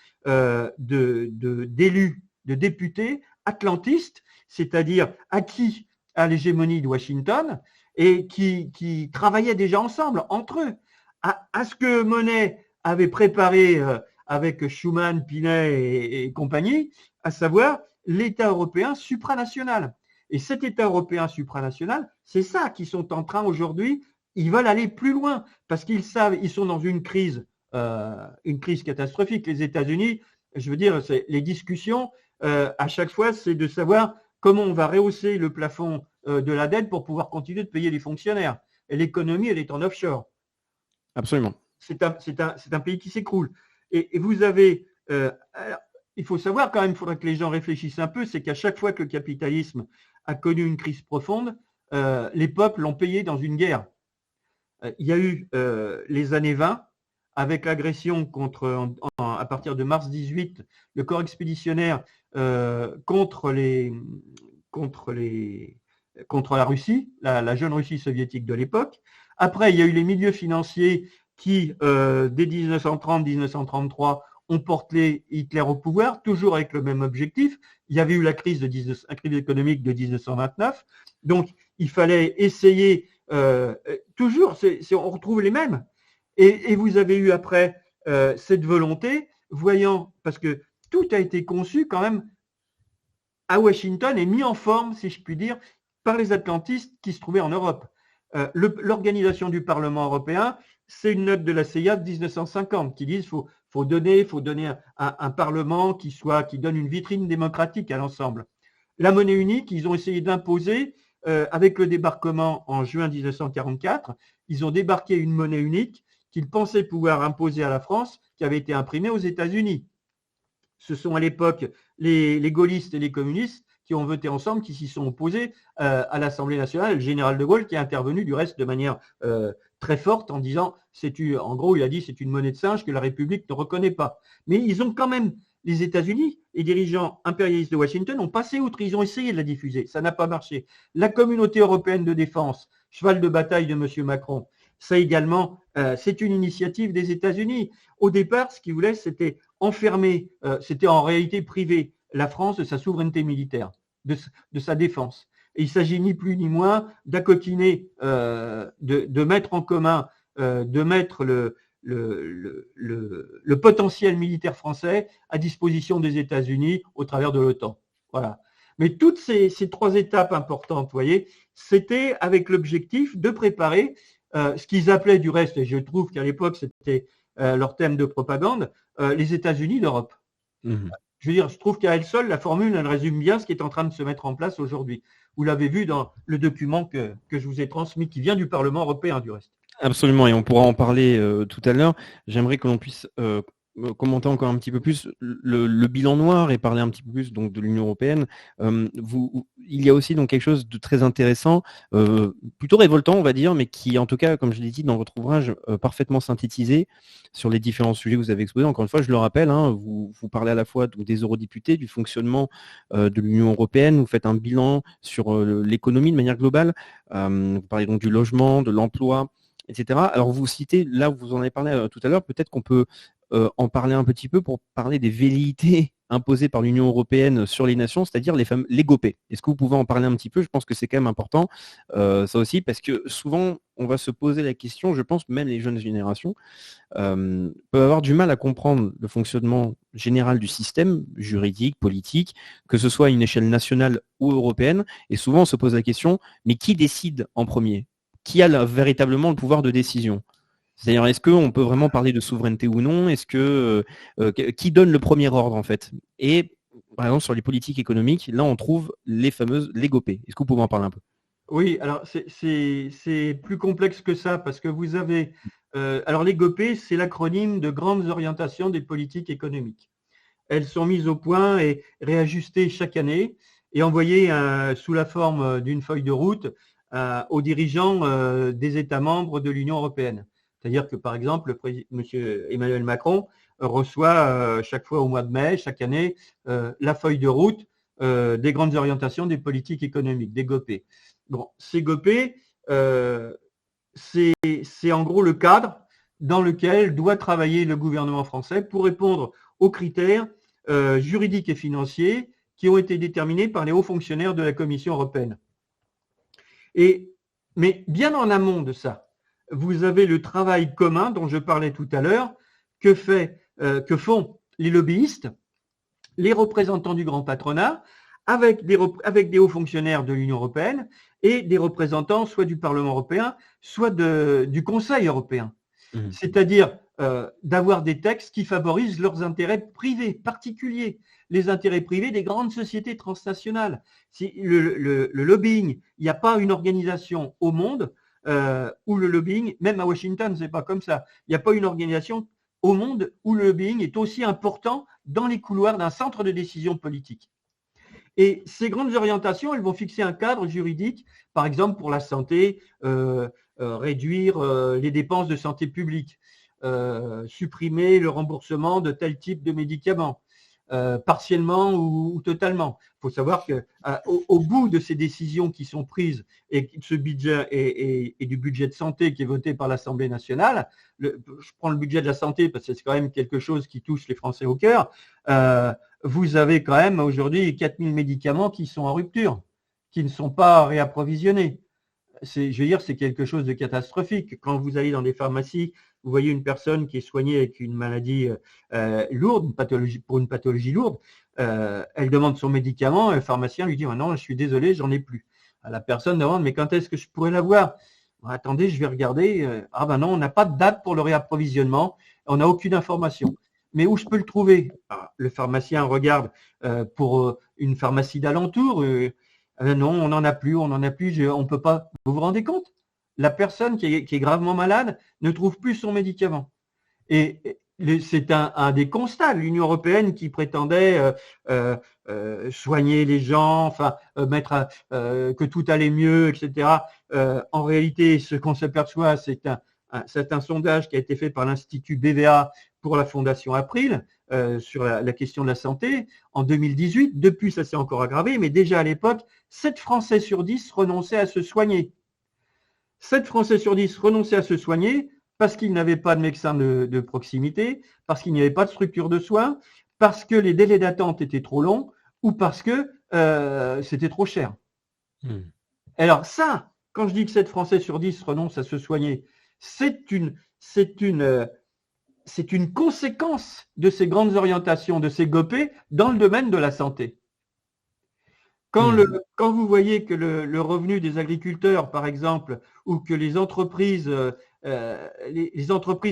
d'élus, de députés atlantistes, c'est-à-dire acquis à l'hégémonie de Washington et qui travaillaient déjà ensemble, entre eux, à ce que Monnet avait préparé avec Schuman, Pinet et compagnie, à savoir l'État européen supranational. Et cet État européen supranational, c'est ça qu'ils sont en train aujourd'hui, ils veulent aller plus loin parce qu'ils savent, ils sont dans une crise catastrophique. Les États-Unis, je veux dire, les discussions, à chaque fois, c'est de savoir comment on va rehausser le plafond de la dette pour pouvoir continuer de payer les fonctionnaires. Et l'économie, elle est en offshore. Absolument. C'est un pays qui s'écroule. Et vous avez… alors, il faut savoir quand même, il faudrait que les gens réfléchissent un peu, c'est qu'à chaque fois que le capitalisme a connu une crise profonde, les peuples l'ont payé dans une guerre. Il y a eu les années 20, avec l'agression à partir de mars 18, le corps expéditionnaire contre la Russie, la jeune Russie soviétique de l'époque. Après, il y a eu les milieux financiers qui, dès 1930-1933, ont porté Hitler au pouvoir, toujours avec le même objectif. Il y avait eu la crise économique de 1929. Donc, il fallait essayer, toujours, on retrouve les mêmes. Et vous avez eu après cette volonté, voyant, parce que tout a été conçu quand même à Washington et mis en forme, si je puis dire, par les atlantistes qui se trouvaient en Europe. L'organisation du Parlement européen, c'est une note de la CIA de 1950 qui dit qu'il faut donner un Parlement qui donne une vitrine démocratique à l'ensemble. La monnaie unique, ils ont essayé d'imposer, avec le débarquement en juin 1944, ils ont débarqué une monnaie unique qu'ils pensaient pouvoir imposer à la France, qui avait été imprimée aux États-Unis. Ce sont à l'époque les gaullistes et les communistes qui ont voté ensemble, qui s'y sont opposés à l'Assemblée nationale, le général de Gaulle qui est intervenu du reste de manière très forte en disant, en gros il a dit c'est une monnaie de singe que la République ne reconnaît pas. Mais ils ont quand même, les États-Unis, les dirigeants impérialistes de Washington ont passé outre, ils ont essayé de la diffuser, ça n'a pas marché. La communauté européenne de défense, cheval de bataille de M. Macron, ça également, c'est une initiative des États-Unis. Au départ, ce qu'ils voulaient, c'était enfermer, c'était en réalité priver la France de sa souveraineté militaire, de sa défense. Et il s'agit ni plus ni moins d'accoquiner, de mettre en commun, de mettre le potentiel militaire français à disposition des États-Unis au travers de l'OTAN. Voilà. Mais toutes ces trois étapes importantes, vous voyez, c'était avec l'objectif de préparer ce qu'ils appelaient du reste, et je trouve qu'à l'époque c'était leur thème de propagande, les États-Unis d'Europe. Mmh. Je veux dire, je trouve qu'à elle seule, la formule, elle résume bien ce qui est en train de se mettre en place aujourd'hui. Vous l'avez vu dans le document que je vous ai transmis, qui vient du Parlement européen du reste. Absolument, et on pourra en parler tout à l'heure. J'aimerais que l'on puisse commenter encore un petit peu plus le bilan noir et parler un petit peu plus donc de l'Union européenne, il y a aussi donc quelque chose de très intéressant, plutôt révoltant on va dire, mais qui en tout cas, comme je l'ai dit dans votre ouvrage, parfaitement synthétisé sur les différents sujets que vous avez exposés. Encore une fois, je le rappelle, hein, vous parlez à la fois donc, des eurodéputés, du fonctionnement de l'Union européenne, vous faites un bilan sur l'économie de manière globale, vous parlez donc du logement, de l'emploi, etc. Alors vous citez, là vous en avez parlé tout à l'heure, peut-être qu'on peut en parler un petit peu pour parler des velléités imposées par l'Union européenne sur les nations, c'est-à-dire les GOPÉ. Est-ce que vous pouvez en parler un petit peu? Je pense que c'est quand même important, ça aussi, parce que souvent on va se poser la question, je pense même les jeunes générations peuvent avoir du mal à comprendre le fonctionnement général du système juridique, politique, que ce soit à une échelle nationale ou européenne, et souvent on se pose la question, mais qui décide en premier? Qui a véritablement le pouvoir de décision? C'est-à-dire, est-ce qu'on peut vraiment parler de souveraineté ou non? Est-ce que qui donne le premier ordre en fait? Et par exemple sur les politiques économiques, là on trouve les fameuses GOPÉ. Est-ce que vous pouvez en parler un peu? Oui, alors c'est plus complexe que ça parce que vous avez alors les GOPÉ, c'est l'acronyme de Grandes Orientations des Politiques Économiques. Elles sont mises au point et réajustées chaque année et envoyées sous la forme d'une feuille de route aux dirigeants des États membres de l'Union européenne. C'est-à-dire que, par exemple, M. Emmanuel Macron reçoit chaque fois au mois de mai, chaque année, la feuille de route des grandes orientations des politiques économiques, des GOPÉ. Bon, ces GOPÉ, c'est en gros le cadre dans lequel doit travailler le gouvernement français pour répondre aux critères juridiques et financiers qui ont été déterminés par les hauts fonctionnaires de la Commission européenne. Mais bien en amont de ça, vous avez le travail commun dont je parlais tout à l'heure, que font les lobbyistes, les représentants du grand patronat, avec des hauts fonctionnaires de l'Union européenne et des représentants soit du Parlement européen, soit du Conseil européen. Mmh. C'est-à-dire d'avoir des textes qui favorisent leurs intérêts privés, particuliers, les intérêts privés des grandes sociétés transnationales. Le lobbying, il n'y a pas une organisation au monde où le lobbying, même à Washington, c'est pas comme ça. Il n'y a pas une organisation au monde où le lobbying est aussi important dans les couloirs d'un centre de décision politique. Et ces grandes orientations, elles vont fixer un cadre juridique, par exemple pour la santé, réduire les dépenses de santé publique, supprimer le remboursement de tel type de médicaments, partiellement ou totalement. Il faut savoir qu'au bout de ces décisions qui sont prises et de ce budget et du budget de santé qui est voté par l'Assemblée nationale, je prends le budget de la santé parce que c'est quand même quelque chose qui touche les Français au cœur, vous avez quand même aujourd'hui 4000 médicaments qui sont en rupture, qui ne sont pas réapprovisionnés. Je veux dire, c'est quelque chose de catastrophique. Quand vous allez dans des pharmacies, vous voyez une personne qui est soignée avec une maladie lourde, pour une pathologie lourde, elle demande son médicament, le pharmacien lui dit oh non, je suis désolé, j'en ai plus. La personne demande mais quand est-ce que je pourrais l'avoir? Attendez, je vais regarder. Ah ben non, on n'a pas de date pour le réapprovisionnement, on n'a aucune information. Mais où je peux le trouver? Le pharmacien regarde pour une pharmacie d'alentour. Non, on n'en a plus, on ne peut pas. Vous vous rendez compte? La personne qui est gravement malade ne trouve plus son médicament. Et c'est un des constats. L'Union européenne qui prétendait soigner les gens, enfin mettre que tout allait mieux, etc. En réalité, ce qu'on s'aperçoit, c'est un sondage qui a été fait par l'Institut BVA pour la Fondation April sur la question de la santé en 2018. Depuis, ça s'est encore aggravé, mais déjà à l'époque, 7 Français sur 10 renonçaient à se soigner. 7 Français sur 10 renonçaient à se soigner parce qu'ils n'avaient pas de médecin de proximité, parce qu'il n'y avait pas de structure de soins, parce que les délais d'attente étaient trop longs ou parce que c'était trop cher. Alors ça, quand je dis que 7 Français sur 10 renoncent à se soigner, c'est une conséquence de ces grandes orientations, de ces GOPÉ dans le domaine de la santé. Quand vous voyez que le revenu des agriculteurs, par exemple, ou que les entreprises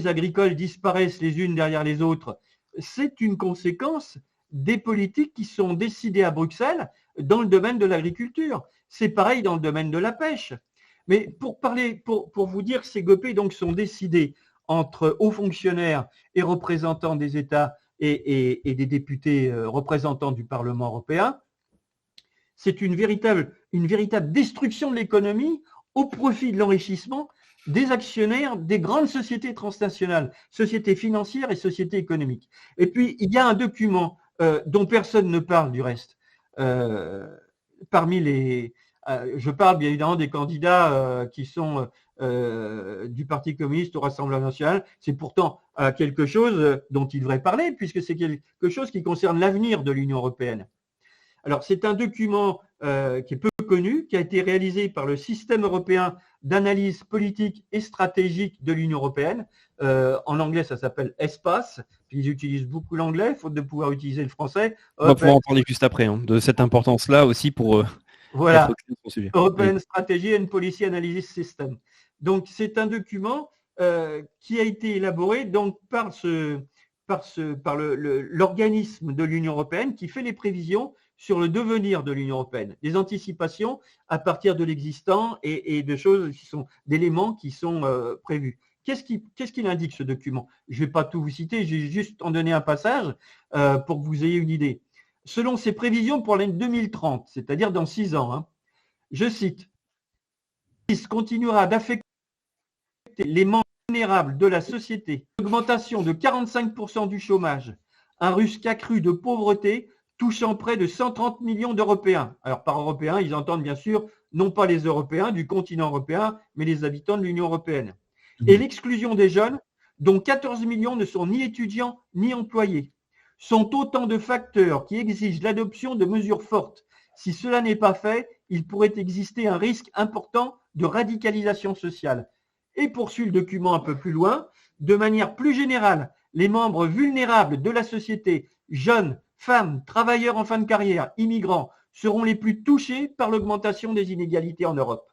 agricoles disparaissent les unes derrière les autres, c'est une conséquence des politiques qui sont décidées à Bruxelles dans le domaine de l'agriculture. C'est pareil dans le domaine de la pêche. Mais pour vous dire, ces GOPÉ donc sont décidés entre hauts fonctionnaires et représentants des États et des députés représentants du Parlement européen. C'est une véritable destruction de l'économie au profit de l'enrichissement des actionnaires des grandes sociétés transnationales, sociétés financières et sociétés économiques. Et puis, il y a un document dont personne ne parle du reste. Je parle bien évidemment des candidats qui sont du Parti communiste au Rassemblement national. C'est pourtant quelque chose dont ils devraient parler, puisque c'est quelque chose qui concerne l'avenir de l'Union européenne. Alors, c'est un document qui est peu connu, qui a été réalisé par le Système européen d'analyse politique et stratégique de l'Union européenne. En anglais, ça s'appelle ESPACE. Ils utilisent beaucoup l'anglais, faute de pouvoir utiliser le français. On va pouvoir en parler juste après, de cette importance-là aussi pour voilà. être clair sur le sujet. European oui. Strategy and Policy Analysis System. Donc, c'est un document qui a été élaboré donc, par l'organisme de l'Union européenne qui fait les prévisions sur le devenir de l'Union européenne, des anticipations à partir de l'existant et de choses qui sont, d'éléments qui sont prévus. Qu'est-ce qu'il indique ce document? Je ne vais pas tout vous citer, je vais juste en donner un passage pour que vous ayez une idée. Selon ses prévisions pour l'année 2030, c'est-à-dire dans 6 ans, je cite, « continuera d'affecter les membres vulnérables de la société, augmentation de 45% du chômage, un risque accru de pauvreté touchant près de 130 millions d'Européens. » Alors par Européens, ils entendent bien sûr non pas les Européens du continent européen, mais les habitants de l'Union européenne. Et l'exclusion des jeunes, dont 14 millions ne sont ni étudiants ni employés, sont autant de facteurs qui exigent l'adoption de mesures fortes. Si cela n'est pas fait, il pourrait exister un risque important de radicalisation sociale. Et poursuit le document un peu plus loin, de manière plus générale, les membres vulnérables de la société, jeunes, femmes, travailleurs en fin de carrière, immigrants, seront les plus touchés par l'augmentation des inégalités en Europe.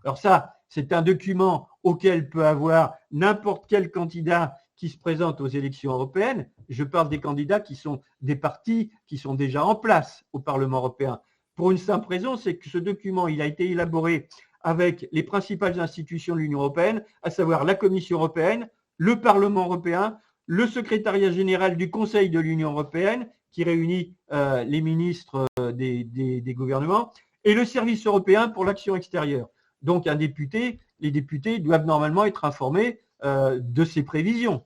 Alors ça, c'est un document auquel peut avoir n'importe quel candidat qui se présente aux élections européennes. Je parle des candidats qui sont des partis qui sont déjà en place au Parlement européen. Pour une simple raison, c'est que ce document, il a été élaboré avec les principales institutions de l'Union européenne, à savoir la Commission européenne, le Parlement européen, le secrétariat général du Conseil de l'Union européenne, qui réunit les ministres des gouvernements, et le service européen pour l'action extérieure. Donc, les députés doivent normalement être informés de ces prévisions.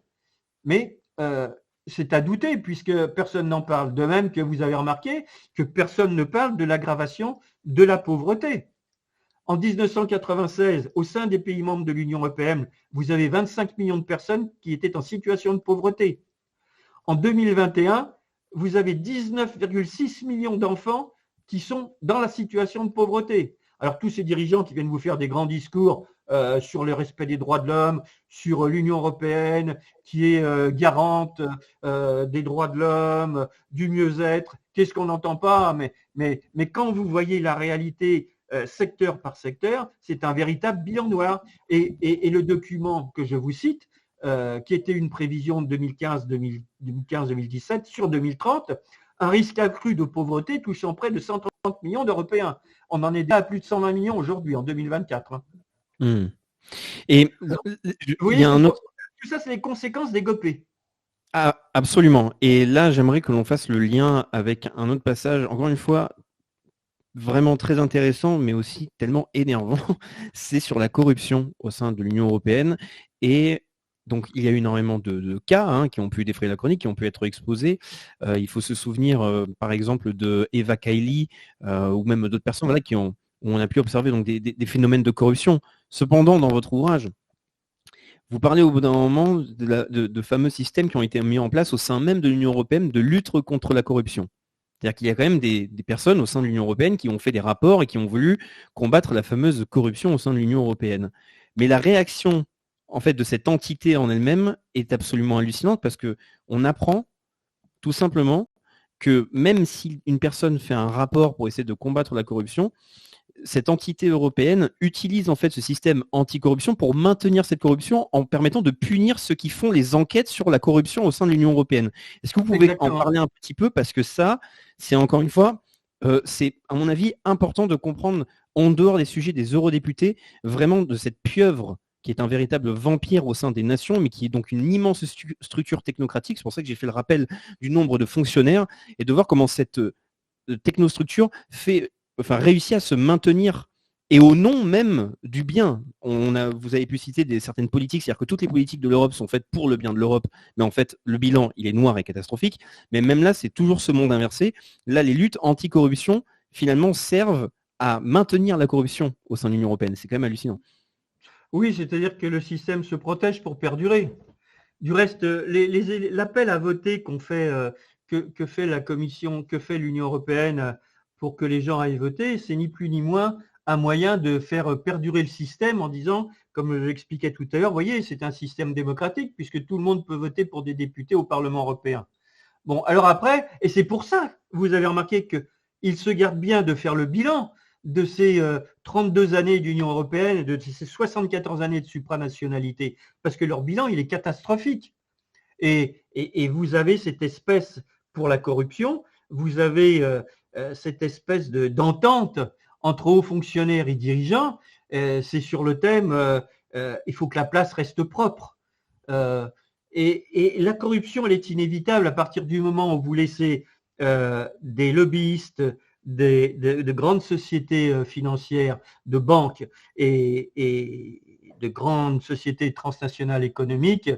Mais c'est à douter, puisque personne n'en parle. De même que vous avez remarqué que personne ne parle de l'aggravation de la pauvreté. En 1996, au sein des pays membres de l'Union européenne, vous avez 25 millions de personnes qui étaient en situation de pauvreté. En 2021, vous avez 19,6 millions d'enfants qui sont dans la situation de pauvreté. Alors tous ces dirigeants qui viennent vous faire des grands discours sur le respect des droits de l'homme, sur l'Union européenne qui est garante des droits de l'homme, du mieux-être, qu'est-ce qu'on n'entend pas, mais quand vous voyez la réalité secteur par secteur, c'est un véritable bilan noir. Et le document que je vous cite, qui était une prévision de 2015-2017 sur 2030, un risque accru de pauvreté touchant près de 130 millions d'Européens. On en est déjà à plus de 120 millions aujourd'hui, en 2024. Et oui, il y a un autre... Tout ça, c'est les conséquences des GOPÉ. Ah, absolument. Et là, j'aimerais que l'on fasse le lien avec un autre passage, encore une fois, vraiment très intéressant, mais aussi tellement énervant. C'est sur la corruption au sein de l'Union européenne. Et donc, il y a eu énormément de cas qui ont pu défrayer la chronique, qui ont pu être exposés. Il faut se souvenir, par exemple, de Eva Kaili ou même d'autres personnes où on a pu observer donc, des phénomènes de corruption. Cependant, dans votre ouvrage, vous parlez au bout d'un moment de fameux systèmes qui ont été mis en place au sein même de l'Union européenne de lutte contre la corruption. C'est-à-dire qu'il y a quand même des personnes au sein de l'Union européenne qui ont fait des rapports et qui ont voulu combattre la fameuse corruption au sein de l'Union européenne. Mais la réaction en fait, de cette entité en elle-même est absolument hallucinante parce qu'on apprend tout simplement que même si une personne fait un rapport pour essayer de combattre la corruption, cette entité européenne utilise en fait ce système anticorruption pour maintenir cette corruption en permettant de punir ceux qui font les enquêtes sur la corruption au sein de l'Union européenne. Est-ce que vous pouvez en parler un petit peu? Parce que ça, c'est encore une fois, c'est à mon avis important de comprendre en dehors des sujets des eurodéputés, vraiment de cette pieuvre qui est un véritable vampire au sein des nations, mais qui est donc une immense structure technocratique. C'est pour ça que j'ai fait le rappel du nombre de fonctionnaires et de voir comment cette technostructure réussit à se maintenir et au nom même du bien. Vous avez pu citer certaines politiques, c'est-à-dire que toutes les politiques de l'Europe sont faites pour le bien de l'Europe, mais en fait, le bilan, il est noir et catastrophique. Mais même là, c'est toujours ce monde inversé. Là, les luttes anti-corruption, finalement, servent à maintenir la corruption au sein de l'Union européenne. C'est quand même hallucinant. Oui, c'est-à-dire que le système se protège pour perdurer. Du reste, l'appel à voter que fait la Commission, que fait l'Union européenne pour que les gens aillent voter, c'est ni plus ni moins un moyen de faire perdurer le système en disant, comme je l'expliquais tout à l'heure, vous voyez, c'est un système démocratique puisque tout le monde peut voter pour des députés au Parlement européen. Bon, alors après, et c'est pour ça, vous avez remarqué qu'ils se gardent bien de faire le bilan de ces 32 années d'Union européenne et de ces 74 années de supranationalité, parce que leur bilan, il est catastrophique. Et vous avez cette espèce, pour la corruption, vous avez cette espèce d'entente entre hauts fonctionnaires et dirigeants, c'est sur le thème il faut que la place reste propre. Et la corruption, elle est inévitable à partir du moment où vous laissez des lobbyistes, de grandes sociétés financières, de banques et de grandes sociétés transnationales économiques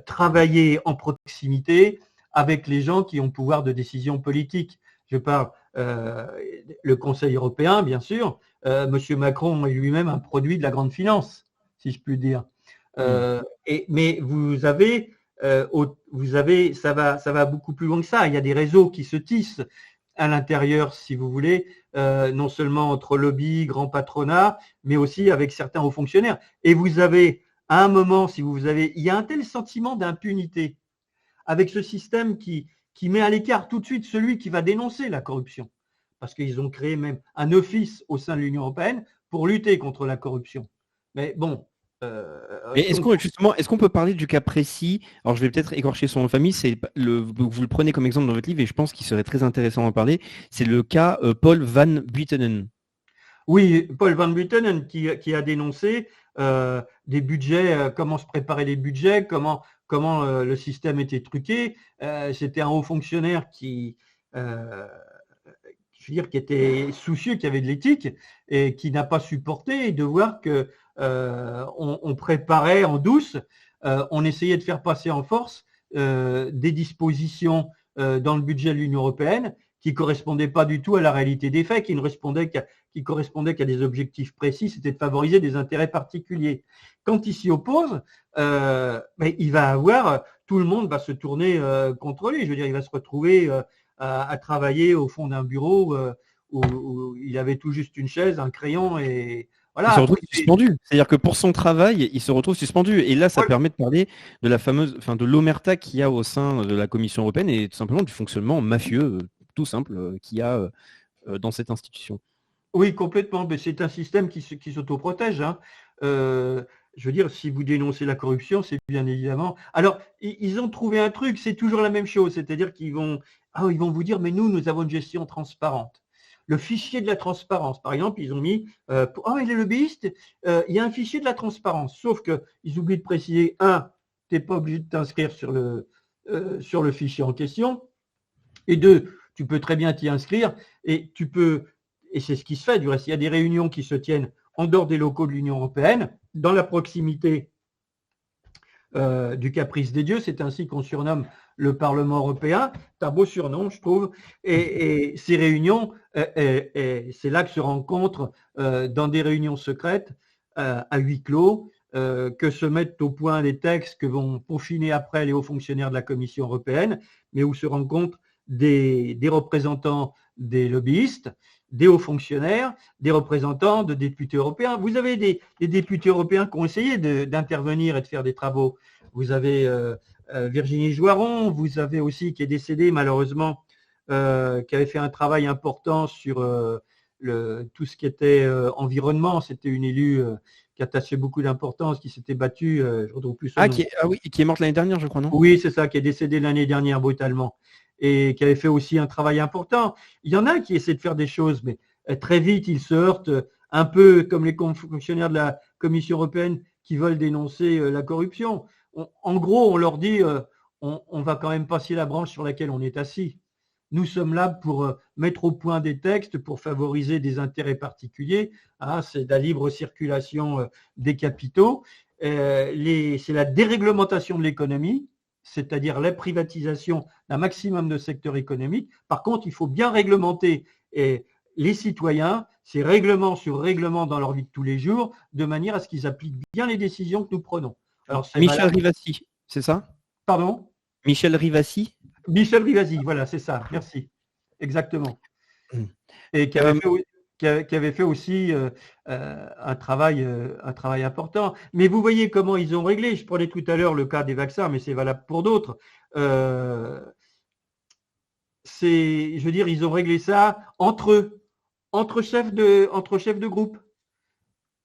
travailler en proximité avec les gens qui ont pouvoir de décision politique. Je parle le Conseil européen, bien sûr. Monsieur Macron est lui-même un produit de la grande finance, si je puis dire. Mais vous avez, ça va beaucoup plus loin que ça. Il y a des réseaux qui se tissent à l'intérieur, si vous voulez, non seulement entre lobby, grand patronat, mais aussi avec certains hauts fonctionnaires. Et vous avez, à un moment, il y a un tel sentiment d'impunité avec ce système qui met à l'écart tout de suite celui qui va dénoncer la corruption. Parce qu'ils ont créé même un office au sein de l'Union européenne pour lutter contre la corruption. Mais bon. Est-ce qu'on peut parler du cas précis? Alors, je vais peut-être écorcher son nom de famille. Vous le prenez comme exemple dans votre livre et je pense qu'il serait très intéressant d'en parler. C'est le cas Paul Van Buitenen. Oui, Paul Van Buitenen qui a dénoncé des budgets, comment se préparer les budgets, comment le système était truqué. C'était un haut fonctionnaire qui était soucieux, qui avait de l'éthique et qui n'a pas supporté de voir que on préparait en douce, on essayait de faire passer en force des dispositions dans le budget de l'Union européenne qui ne correspondaient pas du tout à la réalité des faits, qui correspondaient qu'à des objectifs précis, c'était de favoriser des intérêts particuliers. Quand il s'y oppose, il va avoir, tout le monde va se tourner contre lui. Je veux dire, il va se retrouver à travailler au fond d'un bureau où il avait tout juste une chaise, un crayon et voilà. Il se retrouve suspendu. C'est-à-dire que pour son travail, il se retrouve suspendu. Et là, ça permet de parler de la fameuse, de l'omerta qu'il y a au sein de la Commission européenne et tout simplement du fonctionnement mafieux, tout simple, qu'il y a dans cette institution. Oui, complètement. Mais c'est un système qui s'autoprotège. Hein. Je veux dire, si vous dénoncez la corruption, c'est bien évidemment. Alors, ils ont trouvé un truc, c'est toujours la même chose. C'est-à-dire qu'ils vont vous dire, mais nous avons une gestion transparente. Le fichier de la transparence, par exemple, ils ont mis les lobbyistes, il y a un fichier de la transparence, sauf qu'ils oublient de préciser, tu n'es pas obligé de t'inscrire sur le fichier en question, et 2, tu peux très bien t'y inscrire, et c'est ce qui se fait du reste, il y a des réunions qui se tiennent en dehors des locaux de l'Union européenne, dans la proximité du caprice des dieux, c'est ainsi qu'on surnomme le Parlement européen. C'est un beau surnom, je trouve. Et ces réunions, c'est là que se rencontrent dans des réunions secrètes à huis clos, que se mettent au point les textes que vont peaufiner après les hauts fonctionnaires de la Commission européenne, mais où se rencontrent des représentants des lobbyistes, des hauts fonctionnaires, des représentants de députés européens. Vous avez des députés européens qui ont essayé d'intervenir et de faire des travaux. Vous avez Virginie Joiron, vous avez aussi, qui est décédée malheureusement, qui avait fait un travail important sur tout ce qui était environnement. C'était une élue qui attachait beaucoup d'importance, qui s'était battue, je ne retrouve plus son nom. Qui est morte l'année dernière, je crois, non? Oui, c'est ça, qui est décédée l'année dernière brutalement. Et qui avait fait aussi un travail important. Il y en a qui essaient de faire des choses, mais très vite, ils se heurtent, un peu comme les fonctionnaires de la Commission européenne qui veulent dénoncer la corruption. En gros, on leur dit on va quand même passer la branche sur laquelle on est assis. Nous sommes là pour mettre au point des textes, pour favoriser des intérêts particuliers. C'est la libre circulation des capitaux. C'est la déréglementation de l'économie, c'est-à-dire la privatisation d'un maximum de secteurs économiques. Par contre, il faut bien réglementer les citoyens, ces règlements sur règlements dans leur vie de tous les jours, de manière à ce qu'ils appliquent bien les décisions que nous prenons. Alors, Michel Rivasi, c'est ça? Pardon? Michel Rivasi? Michel Rivasi, voilà, c'est ça, merci. Exactement. Et qui avait fait aussi un travail important. Mais vous voyez comment ils ont réglé. Je prenais tout à l'heure le cas des vaccins, mais c'est valable pour d'autres. Je veux dire, ils ont réglé ça entre eux, entre chefs de groupe,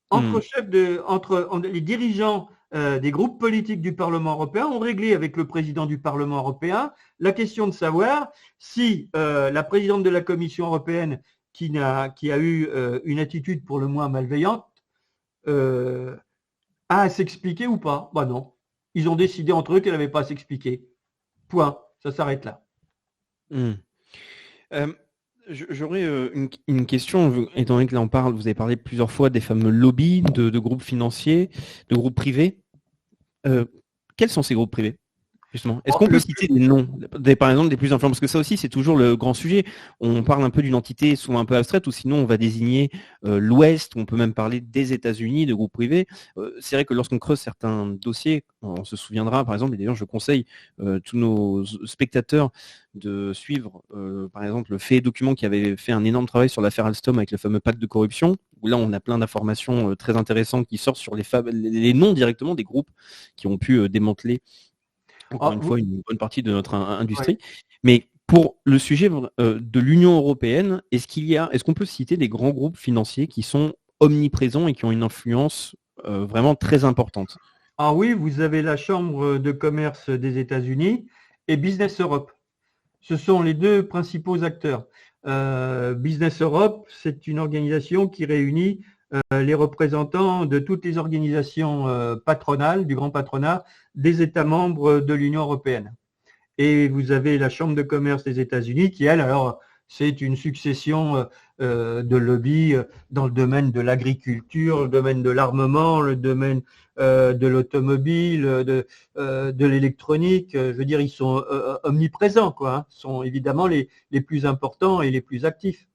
entre les dirigeants des groupes politiques du Parlement européen ont réglé avec le président du Parlement européen la question de savoir si la présidente de la Commission européenne, qui a eu une attitude pour le moins malveillante, a à s'expliquer ou pas. Ben non. Ils ont décidé entre eux qu'elle n'avait pas à s'expliquer. Point. Ça s'arrête là. J'aurais une question, étant donné que là on parle, vous avez parlé plusieurs fois des fameux lobbies de groupes financiers, de groupes privés. Quels sont ces groupes privés, justement? Est-ce qu'on peut citer des noms, par exemple des plus influents? Parce que ça aussi c'est toujours le grand sujet. On parle un peu d'une entité souvent un peu abstraite, ou sinon on va désigner l'Ouest, on peut même parler des États-Unis, de groupes privés. C'est vrai que lorsqu'on creuse certains dossiers, on se souviendra par exemple, et d'ailleurs je conseille tous nos spectateurs de suivre par exemple le Fait et Document, qui avait fait un énorme travail sur l'affaire Alstom avec le fameux pacte de corruption, où là on a plein d'informations très intéressantes qui sortent sur les noms directement des groupes qui ont pu démanteler encore une fois une bonne partie de notre industrie. Ouais. Mais pour le sujet de l'Union européenne, est-ce qu'on peut citer des grands groupes financiers qui sont omniprésents et qui ont une influence vraiment très importante? Ah oui, vous avez la Chambre de commerce des États-Unis et Business Europe. Ce sont les deux principaux acteurs. Business Europe, c'est une organisation qui réunit les représentants de toutes les organisations patronales, du grand patronat, des États membres de l'Union européenne. Et vous avez la Chambre de commerce des États-Unis qui, elle, alors, c'est une succession de lobbies dans le domaine de l'agriculture, le domaine de l'armement, le domaine de l'automobile, de l'électronique. Je veux dire, ils sont omniprésents, quoi. Hein. Ils sont évidemment les plus importants et les plus actifs.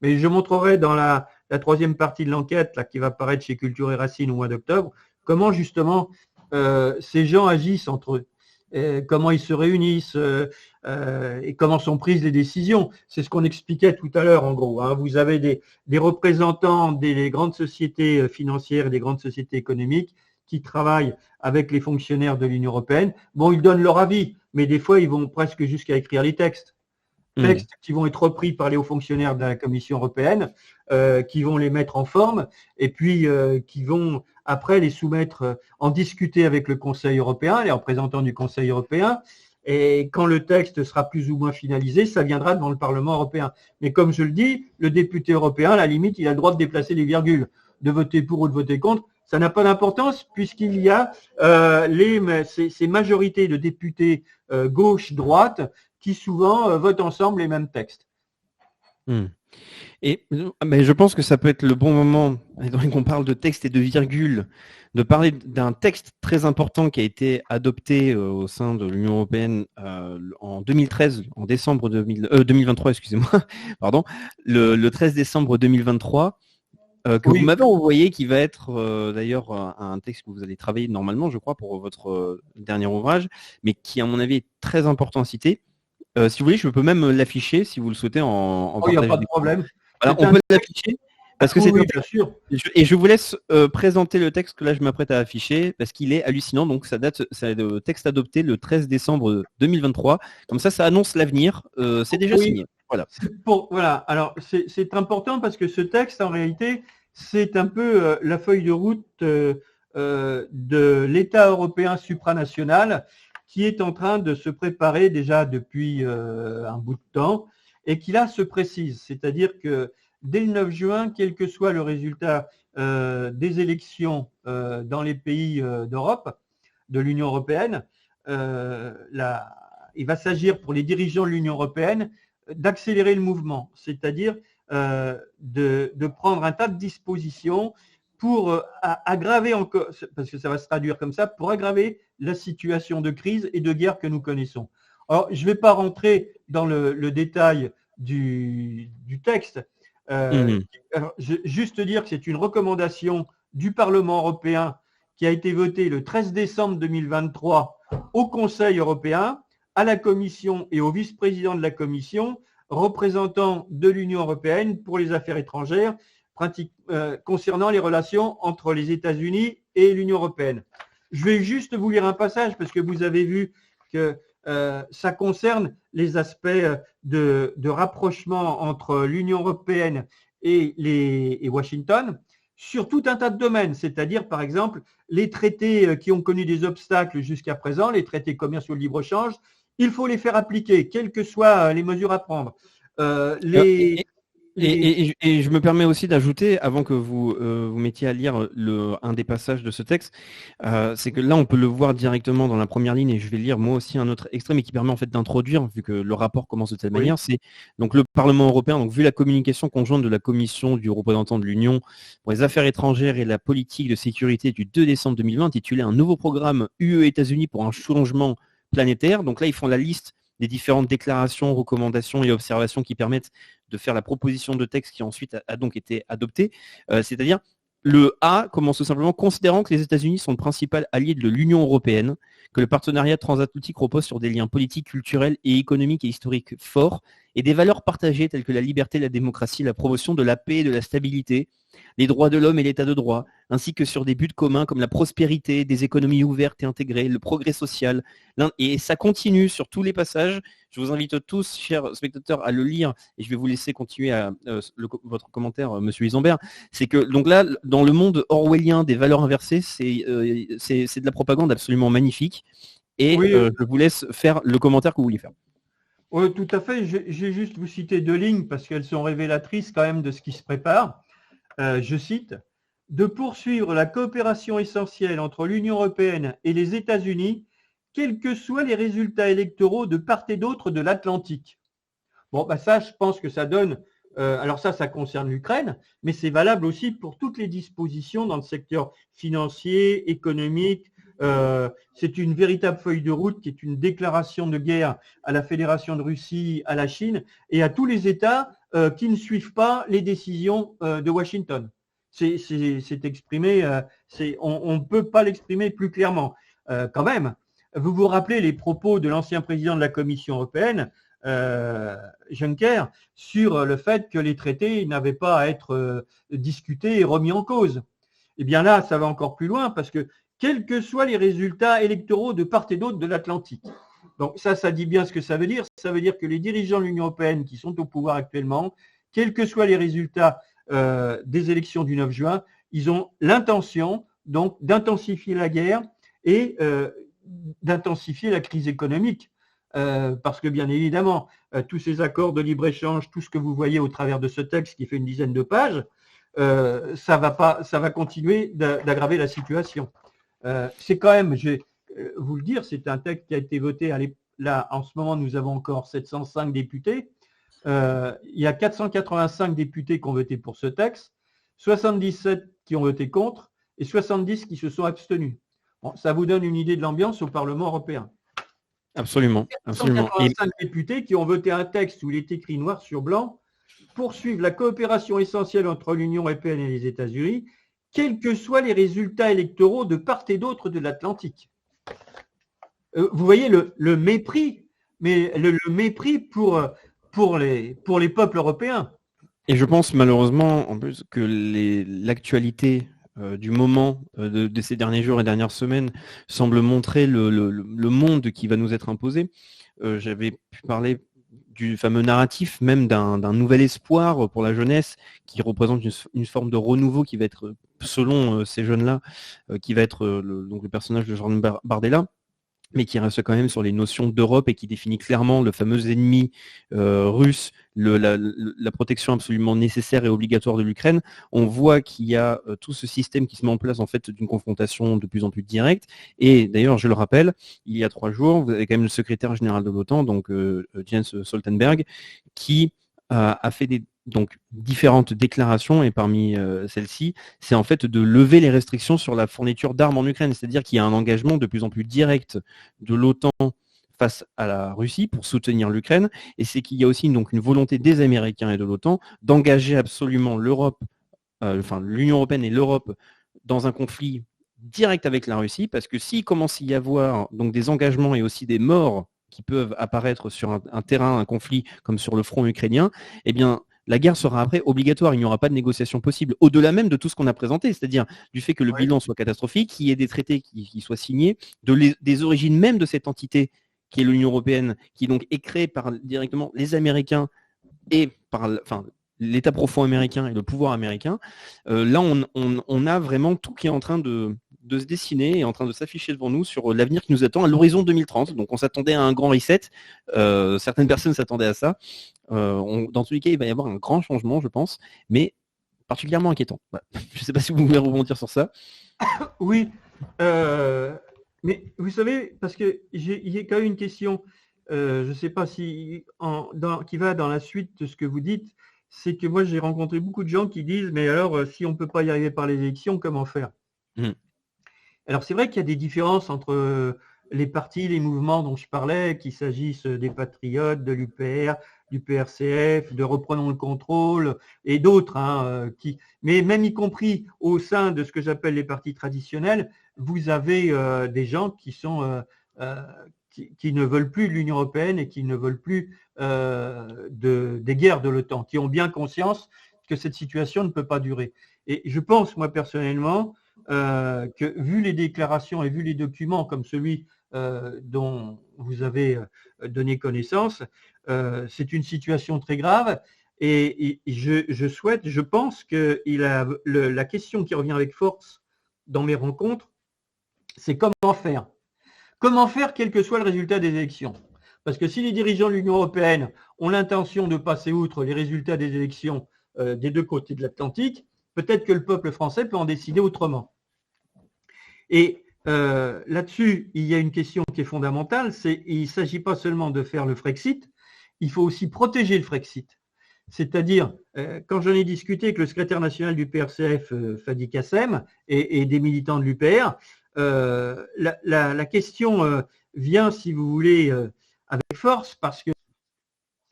Mais je montrerai dans la troisième partie de l'enquête, là, qui va paraître chez Culture et Racines au mois d'octobre, comment justement ces gens agissent entre eux. Comment ils se réunissent et comment sont prises les décisions. C'est ce qu'on expliquait tout à l'heure en gros. Hein. Vous avez des représentants des grandes sociétés financières et des grandes sociétés économiques qui travaillent avec les fonctionnaires de l'Union européenne. Bon, ils donnent leur avis, mais des fois, ils vont presque jusqu'à écrire les textes. Textes qui vont être repris par les hauts fonctionnaires de la Commission européenne, qui vont les mettre en forme et puis qui vont après les soumettre, en discuter avec le Conseil européen, les représentants du Conseil européen. Et quand le texte sera plus ou moins finalisé, ça viendra devant le Parlement européen. Mais comme je le dis, le député européen, à la limite, il a le droit de déplacer les virgules, de voter pour ou de voter contre. Ça n'a pas d'importance puisqu'il y a ces majorités de députés gauche-droite qui souvent votent ensemble les mêmes textes. Et mais je pense que ça peut être le bon moment, étant donné qu'on parle de texte et de virgule, de parler d'un texte très important qui a été adopté au sein de l'Union européenne en 2013, en décembre 2023, excusez-moi, pardon, le 13 décembre 2023, que oui. Vous m'avez envoyé, qui va être d'ailleurs un texte que vous allez travailler normalement, je crois, pour votre dernier ouvrage, mais qui, à mon avis, est très important à citer. Si vous voulez, je peux même l'afficher, si vous le souhaitez, en il n'y a pas de problème. Voilà, on peut l'afficher parce que c'est bien sûr. Et je vous laisse présenter le texte que là je m'apprête à afficher parce qu'il est hallucinant. Donc c'est le texte adopté le 13 décembre 2023. Comme ça annonce l'avenir. C'est déjà signé. Voilà. Voilà. Alors c'est important parce que ce texte, en réalité, c'est un peu la feuille de route de l'État européen supranational qui est en train de se préparer déjà depuis un bout de temps et qui là se précise. C'est-à-dire que dès le 9 juin, quel que soit le résultat des élections dans les pays d'Europe, de l'Union européenne, il va s'agir pour les dirigeants de l'Union européenne d'accélérer le mouvement, c'est-à-dire de prendre un tas de dispositions pour aggraver encore, parce que ça va se traduire comme ça, pour aggraver la situation de crise et de guerre que nous connaissons. Alors, je ne vais pas rentrer dans le détail du texte. Juste dire que c'est une recommandation du Parlement européen qui a été votée le 13 décembre 2023 au Conseil européen, à la Commission et au vice-président de la Commission, représentant de l'Union européenne pour les affaires étrangères, concernant les relations entre les États-Unis et l'Union européenne. Je vais juste vous lire un passage parce que vous avez vu que ça concerne les aspects de rapprochement entre l'Union européenne et Washington sur tout un tas de domaines, c'est-à-dire par exemple les traités qui ont connu des obstacles jusqu'à présent, les traités commerciaux de libre-échange, il faut les faire appliquer, quelles que soient les mesures à prendre. Et je me permets aussi d'ajouter, avant que vous vous mettiez à lire un des passages de ce texte, c'est que là on peut le voir directement dans la première ligne, et je vais lire moi aussi un autre extrait, mais qui permet en fait d'introduire, vu que le rapport commence de telle manière, c'est donc le Parlement européen, donc vu la communication conjointe de la Commission du représentant de l'Union pour les affaires étrangères et la politique de sécurité du 2 décembre 2020, intitulé Un nouveau programme UE États-Unis pour un changement planétaire. Donc là ils font la liste des différentes déclarations, recommandations et observations qui permettent de faire la proposition de texte qui ensuite a donc été adoptée. C'est-à-dire, le A commence tout simplement considérant que les États-Unis sont le principal allié de l'Union européenne, que le partenariat transatlantique repose sur des liens politiques, culturels et économiques et historiques forts et des valeurs partagées telles que la liberté, la démocratie, la promotion de la paix et de la stabilité, les droits de l'homme et l'état de droit, ainsi que sur des buts communs comme la prospérité, des économies ouvertes et intégrées, le progrès social. Et ça continue sur tous les passages. Je vous invite tous, chers spectateurs, à le lire et je vais vous laisser continuer votre commentaire, Monsieur Isambert. C'est que donc là, dans le monde orwellien des valeurs inversées, c'est de la propagande absolument magnifique. Et je vous laisse faire le commentaire que vous vouliez faire. Oui, tout à fait. J'ai juste vous citer 2 lignes parce qu'elles sont révélatrices quand même de ce qui se prépare. Je cite, « De poursuivre la coopération essentielle entre l'Union européenne et les États-Unis, quels que soient les résultats électoraux de part et d'autre de l'Atlantique. » Bon, bah ça, je pense que ça donne, alors ça concerne l'Ukraine, mais c'est valable aussi pour toutes les dispositions dans le secteur financier, économique. C'est une véritable feuille de route qui est une déclaration de guerre à la Fédération de Russie, à la Chine et à tous les États qui ne suivent pas les décisions de Washington. C'est exprimé, on ne peut pas l'exprimer plus clairement. Quand même, vous vous rappelez les propos de l'ancien président de la Commission européenne, Juncker, sur le fait que les traités n'avaient pas à être discutés et remis en cause. Eh bien là, ça va encore plus loin parce que quels que soient les résultats électoraux de part et d'autre de l'Atlantique. Donc ça dit bien ce que ça veut dire. Ça veut dire que les dirigeants de l'Union européenne qui sont au pouvoir actuellement, quels que soient les résultats des élections du 9 juin, ils ont l'intention donc d'intensifier la guerre et d'intensifier la crise économique. Parce que bien évidemment, tous ces accords de libre-échange, tout ce que vous voyez au travers de ce texte qui fait une dizaine de pages, ça va continuer d'aggraver la situation. C'est quand même, je vais vous le dire, c'est un texte qui a été voté là, en ce moment, nous avons encore 705 députés. Il y a 485 députés qui ont voté pour ce texte, 77 qui ont voté contre et 70 qui se sont abstenus. Bon, ça vous donne une idée de l'ambiance au Parlement européen. Absolument. 485 députés qui ont voté un texte où il est écrit noir sur blanc, poursuivre la coopération essentielle entre l'Union européenne et les États-Unis, quels que soient les résultats électoraux de part et d'autre de l'Atlantique. Vous voyez le mépris, mais le mépris pour les peuples européens. Et je pense malheureusement en plus que l'actualité du moment de ces derniers jours et dernières semaines semble montrer le monde qui va nous être imposé. J'avais pu parler du fameux narratif, même d'un nouvel espoir pour la jeunesse, qui représente une forme de renouveau qui va être, selon ces jeunes-là, qui va être donc le personnage de Jordan Bardella. mais qui reste quand même sur les notions d'Europe et qui définit clairement le fameux ennemi russe, la protection absolument nécessaire et obligatoire de l'Ukraine. On voit qu'il y a tout ce système qui se met en place en fait d'une confrontation de plus en plus directe. Et d'ailleurs, je le rappelle, il y a 3 jours, vous avez quand même le secrétaire général de l'OTAN, donc Jens Stoltenberg, qui a fait donc différentes déclarations, et parmi celles-ci, c'est en fait de lever les restrictions sur la fourniture d'armes en Ukraine. C'est-à-dire qu'il y a un engagement de plus en plus direct de l'OTAN face à la Russie pour soutenir l'Ukraine, et c'est qu'il y a aussi donc une volonté des Américains et de l'OTAN d'engager absolument l'Europe, enfin l'Union européenne et l'Europe dans un conflit direct avec la Russie, parce que s'il commence à y avoir donc des engagements et aussi des morts qui peuvent apparaître sur un terrain, un conflit comme sur le front ukrainien, eh bien la guerre sera après obligatoire, il n'y aura pas de négociation possible, au-delà même de tout ce qu'on a présenté, c'est-à-dire du fait que le bilan soit catastrophique, qu'il y ait des traités qui soient signés, des origines même de cette entité qui est l'Union européenne, qui donc est créée par directement les Américains et par l'État profond américain et le pouvoir américain. Là, on a vraiment tout qui est en train de se dessiner et en train de s'afficher devant nous sur l'avenir qui nous attend à l'horizon 2030. Donc on s'attendait à un grand reset, certaines personnes s'attendaient à ça. Dans tous les cas, il va y avoir un grand changement, je pense, mais particulièrement inquiétant. Voilà. Je ne sais pas si vous voulez rebondir sur ça. Oui, mais vous savez, parce qu'il y a quand même une question, je ne sais pas si qui va dans la suite de ce que vous dites, c'est que moi j'ai rencontré beaucoup de gens qui disent, mais alors si on ne peut pas y arriver par les élections, comment faire? Alors c'est vrai qu'il y a des différences entre les partis, les mouvements dont je parlais, qu'il s'agisse des Patriotes, de l'UPR, du PRCF, de Reprenons le contrôle et d'autres, mais même y compris au sein de ce que j'appelle les partis traditionnels, vous avez des gens qui sont qui ne veulent plus de l'Union européenne et qui ne veulent plus des guerres de l'OTAN, qui ont bien conscience que cette situation ne peut pas durer. Et je pense, moi personnellement, que vu les déclarations et vu les documents comme celui dont vous avez donné connaissance, c'est une situation très grave et je pense que la question qui revient avec force dans mes rencontres, c'est comment faire. Comment faire quel que soit le résultat des élections? Parce que si les dirigeants de l'Union européenne ont l'intention de passer outre les résultats des élections des deux côtés de l'Atlantique, peut-être que le peuple français peut en décider autrement. Et là-dessus, il y a une question qui est fondamentale, il ne s'agit pas seulement de faire le Frexit, il faut aussi protéger le Frexit. C'est-à-dire, quand j'en ai discuté avec le secrétaire national du PRCF, Fadi Kassem, et des militants de l'UPR, la question vient, si vous voulez, avec force, parce qu'il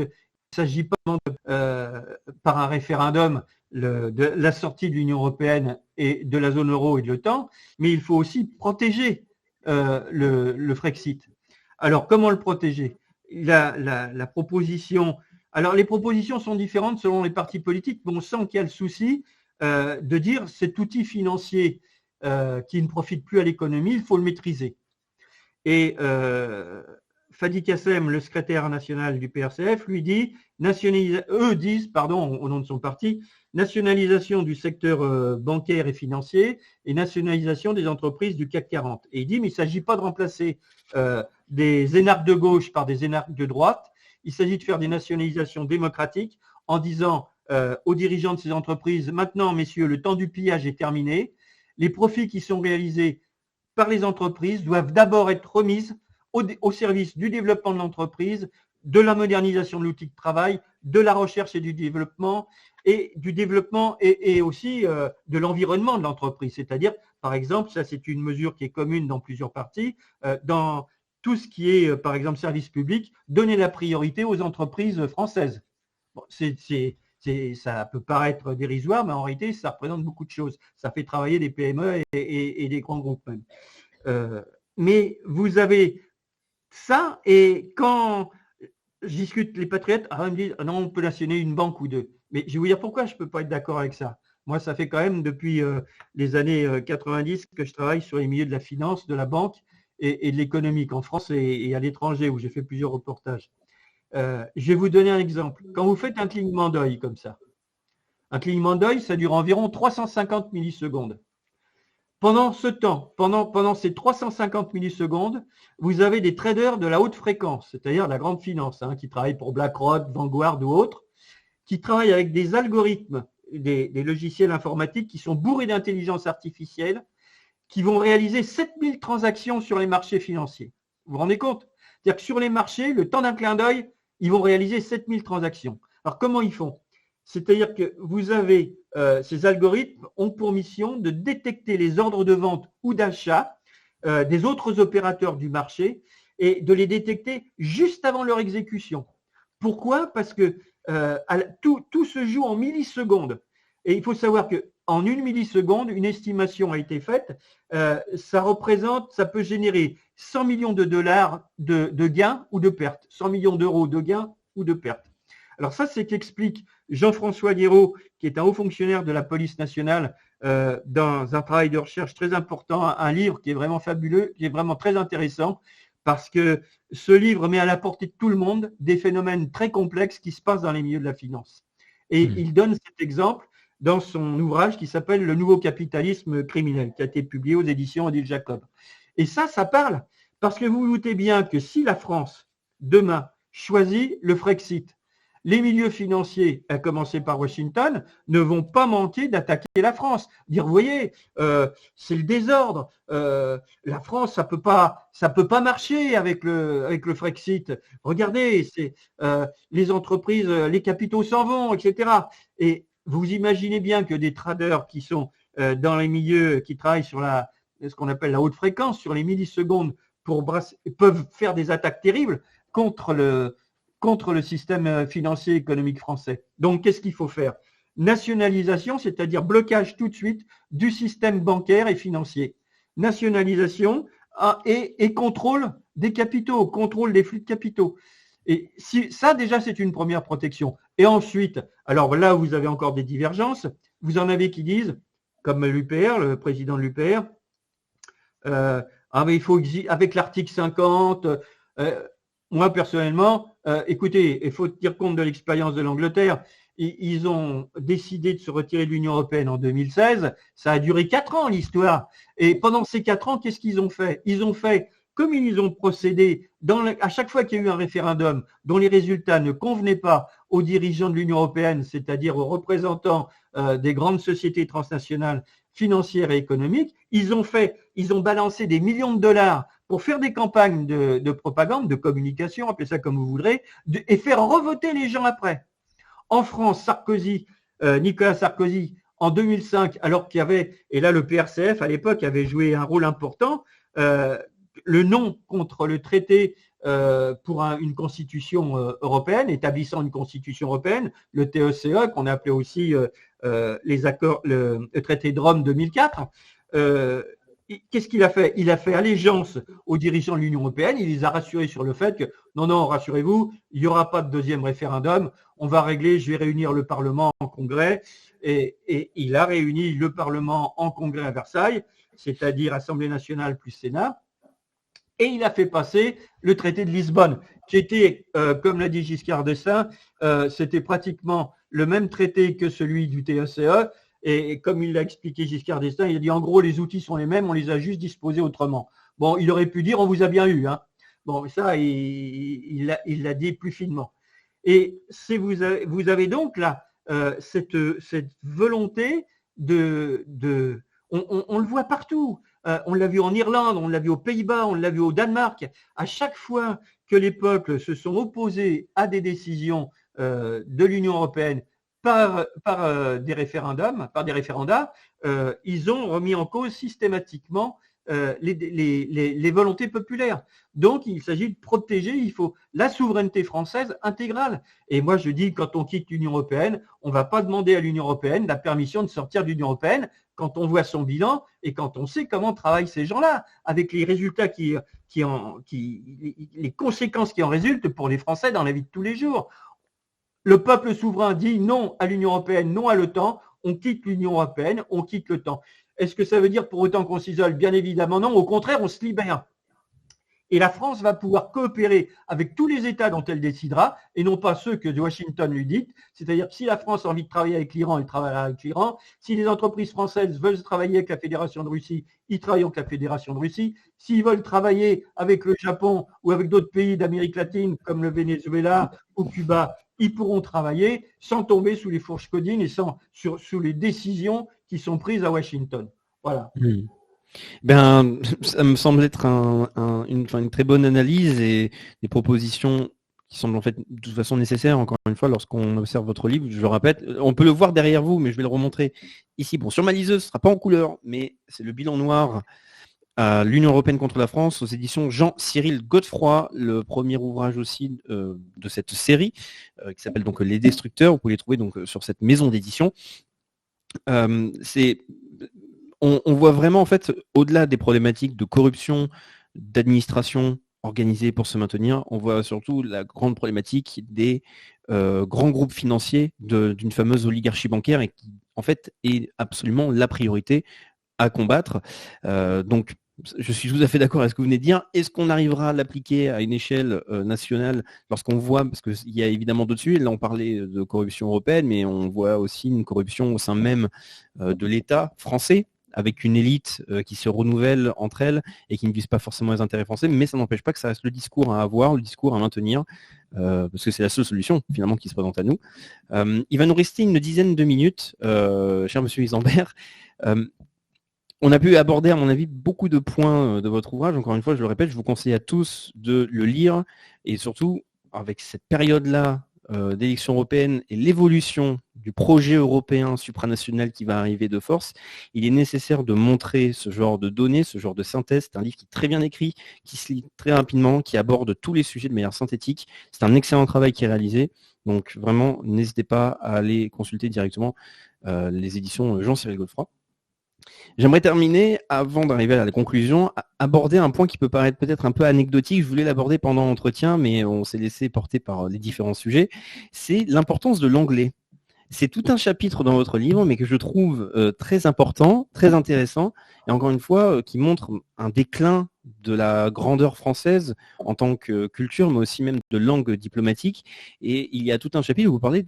ne s'agit pas par un référendum de la sortie de l'Union européenne et de la zone euro et de l'OTAN, mais il faut aussi protéger le Frexit. Alors, comment le protéger? La proposition. Alors, les propositions sont différentes selon les partis politiques, mais on sent qu'il y a le souci de dire cet outil financier qui ne profite plus à l'économie, il faut le maîtriser. Et Fadi Kassem, le secrétaire national du PRCF, lui dit, eux disent, au nom de son parti, nationalisation du secteur bancaire et financier et nationalisation des entreprises du CAC 40. Et il dit, mais il ne s'agit pas de remplacer des énarques de gauche par des énarques de droite, il s'agit de faire des nationalisations démocratiques en disant aux dirigeants de ces entreprises, maintenant, messieurs, le temps du pillage est terminé, les profits qui sont réalisés par les entreprises doivent d'abord être remises au service du développement de l'entreprise, de la modernisation de l'outil de travail, de la recherche et du développement, et aussi de l'environnement de l'entreprise. C'est-à-dire, par exemple, ça c'est une mesure qui est commune dans plusieurs parties, dans tout ce qui est, par exemple, service public, donner la priorité aux entreprises françaises. Bon, ça peut paraître dérisoire, mais en réalité, ça représente beaucoup de choses. Ça fait travailler des PME et des grands groupes même. Mais vous avez ça, et quand je discute les patriotes, ils me disent non, on peut nationaliser une banque ou deux. Mais je vais vous dire pourquoi je ne peux pas être d'accord avec ça. Moi, ça fait quand même depuis les années 90 que je travaille sur les milieux de la finance, de la banque et de l'économique en France et à l'étranger où j'ai fait plusieurs reportages. Je vais vous donner un exemple. Quand vous faites un clignement d'œil comme ça, un clignement d'œil, ça dure environ 350 millisecondes. Pendant ce temps, pendant ces 350 millisecondes, vous avez des traders de la haute fréquence, c'est-à-dire la grande finance, qui travaillent pour BlackRock, Vanguard ou autres, qui travaillent avec des algorithmes, des logiciels informatiques qui sont bourrés d'intelligence artificielle, qui vont réaliser 7000 transactions sur les marchés financiers. Vous vous rendez compte? C'est-à-dire que sur les marchés, le temps d'un clin d'œil, ils vont réaliser 7000 transactions. Alors comment ils font? C'est-à-dire que vous avez ces algorithmes ont pour mission de détecter les ordres de vente ou d'achat des autres opérateurs du marché et de les détecter juste avant leur exécution. Pourquoi? Parce que tout se joue en millisecondes. Et il faut savoir qu'en une milliseconde, une estimation a été faite. Ça peut générer 100 millions de dollars de gains ou de pertes, 100 millions d'euros de gains ou de pertes. Alors ça, c'est qu'explique Jean-François Guéraud, qui est un haut fonctionnaire de la police nationale, dans un travail de recherche très important, un livre qui est vraiment fabuleux, qui est vraiment très intéressant, parce que ce livre met à la portée de tout le monde des phénomènes très complexes qui se passent dans les milieux de la finance. Et il donne cet exemple dans son ouvrage qui s'appelle « Le nouveau capitalisme criminel », qui a été publié aux éditions Odile Jacob. Et ça parle parce que vous vous doutez bien que si la France, demain, choisit le Frexit, les milieux financiers, à commencer par Washington, ne vont pas manquer d'attaquer la France. Dire, vous voyez, c'est le désordre. La France, ça peut pas marcher avec le Frexit. Regardez, les entreprises, les capitaux s'en vont, etc. Et vous imaginez bien que des traders qui sont dans les milieux, qui travaillent sur ce qu'on appelle la haute fréquence, sur les millisecondes, peuvent faire des attaques terribles contre le système financier économique français. Donc, qu'est-ce qu'il faut faire? Nationalisation, c'est-à-dire blocage tout de suite du système bancaire et financier. Nationalisation et contrôle des capitaux, contrôle des flux de capitaux. Et ça, déjà, c'est une première protection. Et ensuite, alors là, vous avez encore des divergences. Vous en avez qui disent, comme l'UPR, le président de l'UPR, mais il faut avec l'article 50, moi, personnellement, écoutez, il faut tenir compte de l'expérience de l'Angleterre. Ils ont décidé de se retirer de l'Union européenne en 2016. Ça a duré 4 ans, l'histoire. Et pendant ces 4 ans, qu'est-ce qu'ils ont fait? Ils ont fait, comme ils ont procédé, à chaque fois qu'il y a eu un référendum dont les résultats ne convenaient pas aux dirigeants de l'Union européenne, c'est-à-dire aux représentants des grandes sociétés transnationales financières et économiques, ils ont balancé des millions de dollars pour faire des campagnes de propagande, de communication, appelez ça comme vous voudrez, et faire revoter les gens après. En France, Nicolas Sarkozy, en 2005, alors qu'il y avait, et là le PRCF à l'époque avait joué un rôle important, le non contre le traité pour une constitution européenne, établissant une constitution européenne, le TECE, qu'on appelait aussi le traité de Rome 2004, qu'est-ce qu'il a fait? Il a fait allégeance aux dirigeants de l'Union européenne, il les a rassurés sur le fait que non, rassurez-vous, il n'y aura pas de deuxième référendum, on va régler, je vais réunir le Parlement en congrès, et il a réuni le Parlement en congrès à Versailles, c'est-à-dire Assemblée nationale plus Sénat, et il a fait passer le traité de Lisbonne, qui était, comme l'a dit Giscard d'Estaing, c'était pratiquement le même traité que celui du TECE, et comme il l'a expliqué Giscard d'Estaing, il a dit en gros les outils sont les mêmes, on les a juste disposés autrement. Bon, il aurait pu dire on vous a bien eu. Bon, ça, il l'a dit plus finement. Et vous avez donc là cette volonté on le voit partout. On l'a vu en Irlande, on l'a vu aux Pays-Bas, on l'a vu au Danemark. À chaque fois que les peuples se sont opposés à des décisions de l'Union européenne par des référendats, ils ont remis en cause systématiquement les volontés populaires. Donc, il s'agit de protéger, il faut la souveraineté française intégrale. Et moi, je dis, quand on quitte l'Union européenne, on ne va pas demander à l'Union européenne la permission de sortir de l'Union européenne quand on voit son bilan et quand on sait comment travaillent ces gens-là, avec les résultats les conséquences qui en résultent pour les Français dans la vie de tous les jours. Le peuple souverain dit non à l'Union européenne, non à l'OTAN, on quitte l'Union européenne, on quitte l'OTAN. Est-ce que ça veut dire pour autant qu'on s'isole? Bien évidemment non, au contraire, on se libère. Et la France va pouvoir coopérer avec tous les États dont elle décidera, et non pas ceux que Washington lui dicte. C'est-à-dire que si la France a envie de travailler avec l'Iran, elle travaillera avec l'Iran. Si les entreprises françaises veulent travailler avec la Fédération de Russie, ils travaillent avec la Fédération de Russie. S'ils veulent travailler avec le Japon ou avec d'autres pays d'Amérique latine, comme le Venezuela ou Cuba, ils pourront travailler sans tomber sous les fourches codines et sous les décisions qui sont prises à Washington. Voilà. Ben, ça me semble être une très bonne analyse et des propositions qui semblent en fait de toute façon nécessaires, encore une fois, lorsqu'on observe votre livre. Je le répète, on peut le voir derrière vous, mais je vais le remontrer ici. Bon, sur ma liseuse, ce ne sera pas en couleur, mais c'est le bilan noir à l'Union européenne contre la France aux éditions Jean-Cyril Godefroy, le premier ouvrage aussi de cette série qui s'appelle donc Les Destructeurs. Vous pouvez les trouver donc sur cette maison d'édition. On voit vraiment en fait au-delà des problématiques de corruption, d'administration organisée pour se maintenir, on voit surtout la grande problématique des grands groupes financiers d'une fameuse oligarchie bancaire et qui en fait est absolument la priorité à combattre. Donc je suis tout à fait d'accord avec ce que vous venez de dire. Est-ce qu'on arrivera à l'appliquer à une échelle nationale lorsqu'on voit, parce qu'il y a évidemment d'autres sujets, là on parlait de corruption européenne, mais on voit aussi une corruption au sein même de l'État français, avec une élite qui se renouvelle entre elles et qui ne vise pas forcément les intérêts français, mais ça n'empêche pas que ça reste le discours à avoir, le discours à maintenir, parce que c'est la seule solution finalement qui se présente à nous. Il va nous rester une dizaine de minutes, cher monsieur Isambert. On a pu aborder, à mon avis, beaucoup de points de votre ouvrage. Encore une fois, je le répète, je vous conseille à tous de le lire. Et surtout, avec cette période-là d'élection européenne et l'évolution du projet européen supranational qui va arriver de force, il est nécessaire de montrer ce genre de données, ce genre de synthèse. C'est un livre qui est très bien écrit, qui se lit très rapidement, qui aborde tous les sujets de manière synthétique. C'est un excellent travail qui est réalisé. Donc vraiment, n'hésitez pas à aller consulter directement les éditions Jean-Cyril Godefroy. J'aimerais terminer, avant d'arriver à la conclusion, aborder un point qui peut paraître peut-être un peu anecdotique. Je voulais l'aborder pendant l'entretien, mais on s'est laissé porter par les différents sujets. C'est l'importance de l'anglais. C'est tout un chapitre dans votre livre, mais que je trouve très important, très intéressant, et encore une fois, qui montre un déclin de la grandeur française en tant que culture, mais aussi même de langue diplomatique. Et il y a tout un chapitre où vous parlez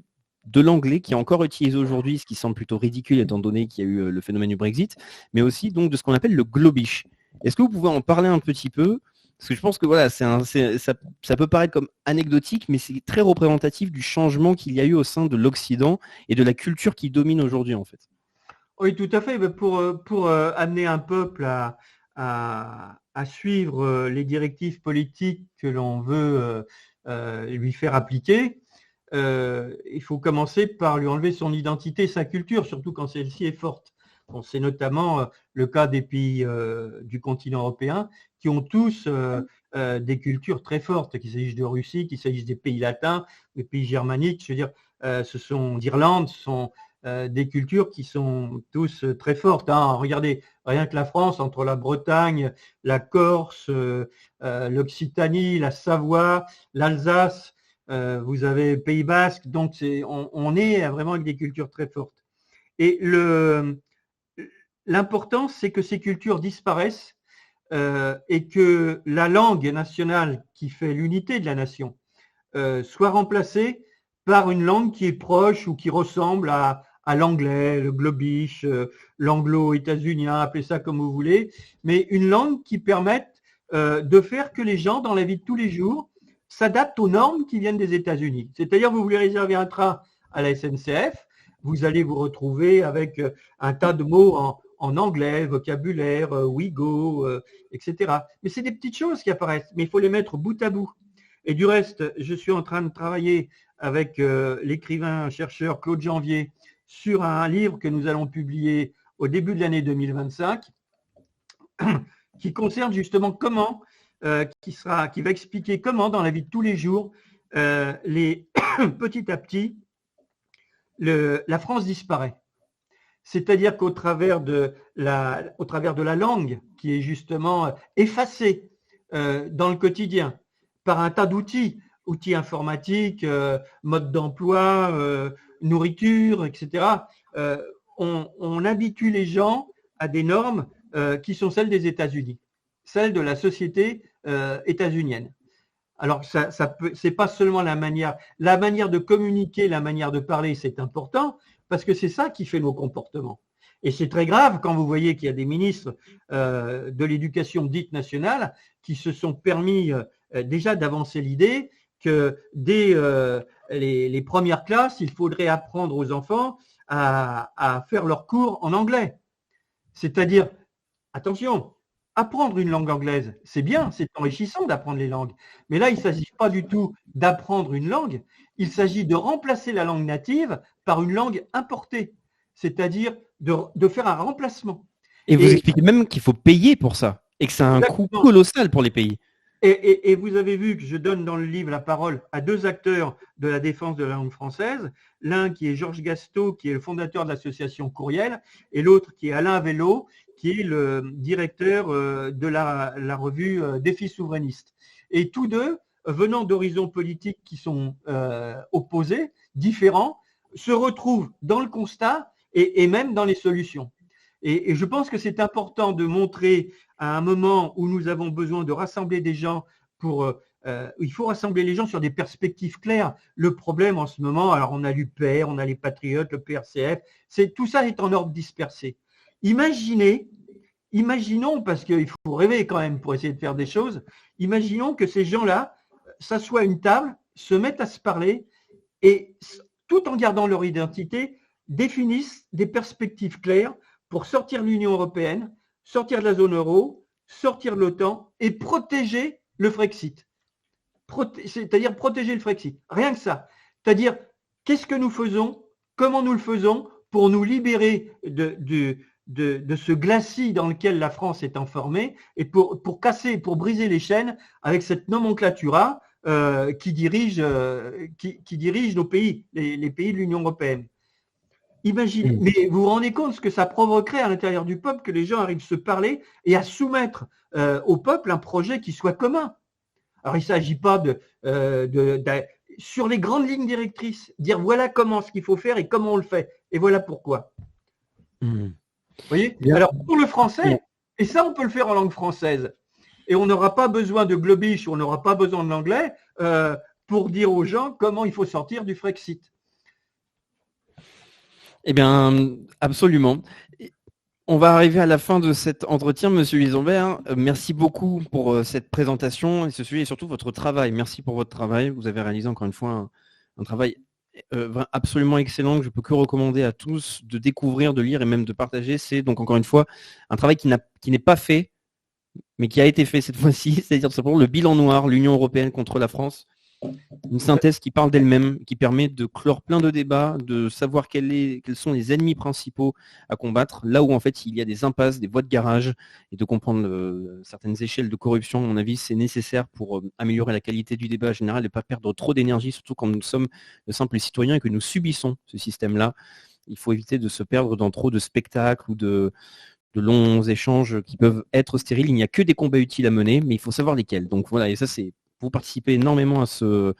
de l'anglais qui est encore utilisé aujourd'hui, ce qui semble plutôt ridicule étant donné qu'il y a eu le phénomène du Brexit, mais aussi donc de ce qu'on appelle le globish. Est-ce que vous pouvez en parler un petit peu? Parce que je pense que voilà, ça peut paraître comme anecdotique, mais c'est très représentatif du changement qu'il y a eu au sein de l'Occident et de la culture qui domine aujourd'hui en fait. Oui, tout à fait. Pour amener un peuple à suivre les directives politiques que l'on veut lui faire appliquer, il faut commencer par lui enlever son identité, sa culture, surtout quand celle-ci est forte. Bon, c'est notamment le cas des pays du continent européen qui ont tous des cultures très fortes, qu'il s'agisse de Russie, qu'il s'agisse des pays latins, des pays germaniques, je veux dire, ce sont d'Irlande, ce sont des cultures qui sont tous très fortes. Hein. Regardez, rien que la France, entre la Bretagne, la Corse, l'Occitanie, la Savoie, l'Alsace, vous avez Pays Basque, donc on est vraiment avec des cultures très fortes. Et l'important, c'est que ces cultures disparaissent et que la langue nationale qui fait l'unité de la nation soit remplacée par une langue qui est proche ou qui ressemble à l'anglais, le globish, l'anglo-états-unien, appelez ça comme vous voulez, mais une langue qui permette de faire que les gens, dans la vie de tous les jours, s'adaptent aux normes qui viennent des États-Unis. C'est-à-dire, vous voulez réserver un train à la SNCF, vous allez vous retrouver avec un tas de mots en anglais, vocabulaire, Ouigo, etc. Mais c'est des petites choses qui apparaissent, mais il faut les mettre bout à bout. Et du reste, je suis en train de travailler avec l'écrivain-chercheur Claude Janvier sur un livre que nous allons publier au début de l'année 2025, qui concerne justement comment, qui va expliquer comment, dans la vie de tous les jours, petit à petit, la France disparaît. C'est-à-dire qu'au travers de la langue, qui est justement effacée dans le quotidien, par un tas d'outils informatiques, mode d'emploi, nourriture, etc., on habitue les gens à des normes qui sont celles des États-Unis, celles de la société états-unienne. Alors, c'est pas seulement la manière de communiquer, la manière de parler, c'est important, parce que c'est ça qui fait nos comportements. Et c'est très grave quand vous voyez qu'il y a des ministres de l'éducation dite nationale qui se sont permis déjà d'avancer l'idée que dès les premières classes, il faudrait apprendre aux enfants à faire leurs cours en anglais. C'est-à-dire, attention, apprendre une langue anglaise, c'est bien, c'est enrichissant d'apprendre les langues. Mais là, il ne s'agit pas du tout d'apprendre une langue, il s'agit de remplacer la langue native par une langue importée, c'est-à-dire de faire un remplacement. Et vous expliquez même qu'il faut payer pour ça, et que c'est un coût colossal pour les pays. Et vous avez vu que je donne dans le livre la parole à deux acteurs de la défense de la langue française, l'un qui est Georges Gastaud, qui est le fondateur de l'association Courriel, et l'autre qui est Alain Vello, qui est le directeur de la revue Défis souverainistes. Et tous deux, venant d'horizons politiques qui sont opposés, différents, se retrouvent dans le constat et même dans les solutions. Et je pense que c'est important de montrer à un moment où nous avons besoin de rassembler des gens il faut rassembler les gens sur des perspectives claires. Le problème en ce moment, alors on a l'UPR, on a les Patriotes, le PRCF, tout ça est en ordre dispersé. Imaginons, parce qu'il faut rêver quand même pour essayer de faire des choses, imaginons que ces gens-là s'assoient à une table, se mettent à se parler et, tout en gardant leur identité, définissent des perspectives claires pour sortir de l'Union européenne, sortir de la zone euro, sortir de l'OTAN et protéger le Frexit. C'est-à-dire protéger le Frexit. Rien que ça. C'est-à-dire, qu'est-ce que nous faisons, comment nous le faisons pour nous libérer de ce glacis dans lequel la France est enfermée et pour briser les chaînes avec cette nomenclatura qui dirige nos pays, les pays de l'Union européenne. Imaginez, mais vous vous rendez compte ce que ça provoquerait à l'intérieur du peuple que les gens arrivent à se parler et à soumettre au peuple un projet qui soit commun. Alors il ne s'agit pas sur les grandes lignes directrices, dire voilà comment ce qu'il faut faire et comment on le fait et voilà pourquoi. Vous voyez ? Alors pour le français, et ça on peut le faire en langue française, et on n'aura pas besoin de globish, on n'aura pas besoin de l'anglais pour dire aux gens comment il faut sortir du Frexit. Eh bien, absolument. On va arriver à la fin de cet entretien, Monsieur Lisambert. Merci beaucoup pour cette présentation et ce sujet et surtout votre travail. Merci pour votre travail. Vous avez réalisé encore une fois un travail absolument excellent que je peux que recommander à tous de découvrir, de lire et même de partager. C'est donc encore une fois un travail qui n'est pas fait, mais qui a été fait cette fois-ci, c'est-à-dire simplement le bilan noir, l'Union européenne contre la France. Une synthèse qui parle d'elle-même, qui permet de clore plein de débats, de savoir quels sont les ennemis principaux à combattre, là où en fait il y a des impasses, des voies de garage, et de comprendre certaines échelles de corruption. À mon avis, c'est nécessaire pour améliorer la qualité du débat général et ne pas perdre trop d'énergie, surtout quand nous sommes de simples citoyens et que nous subissons ce système-là. Il faut éviter de se perdre dans trop de spectacles ou de longs échanges qui peuvent être stériles. Il n'y a que des combats utiles à mener, mais il faut savoir lesquels. Donc voilà, et ça c'est... Vous participez énormément à ce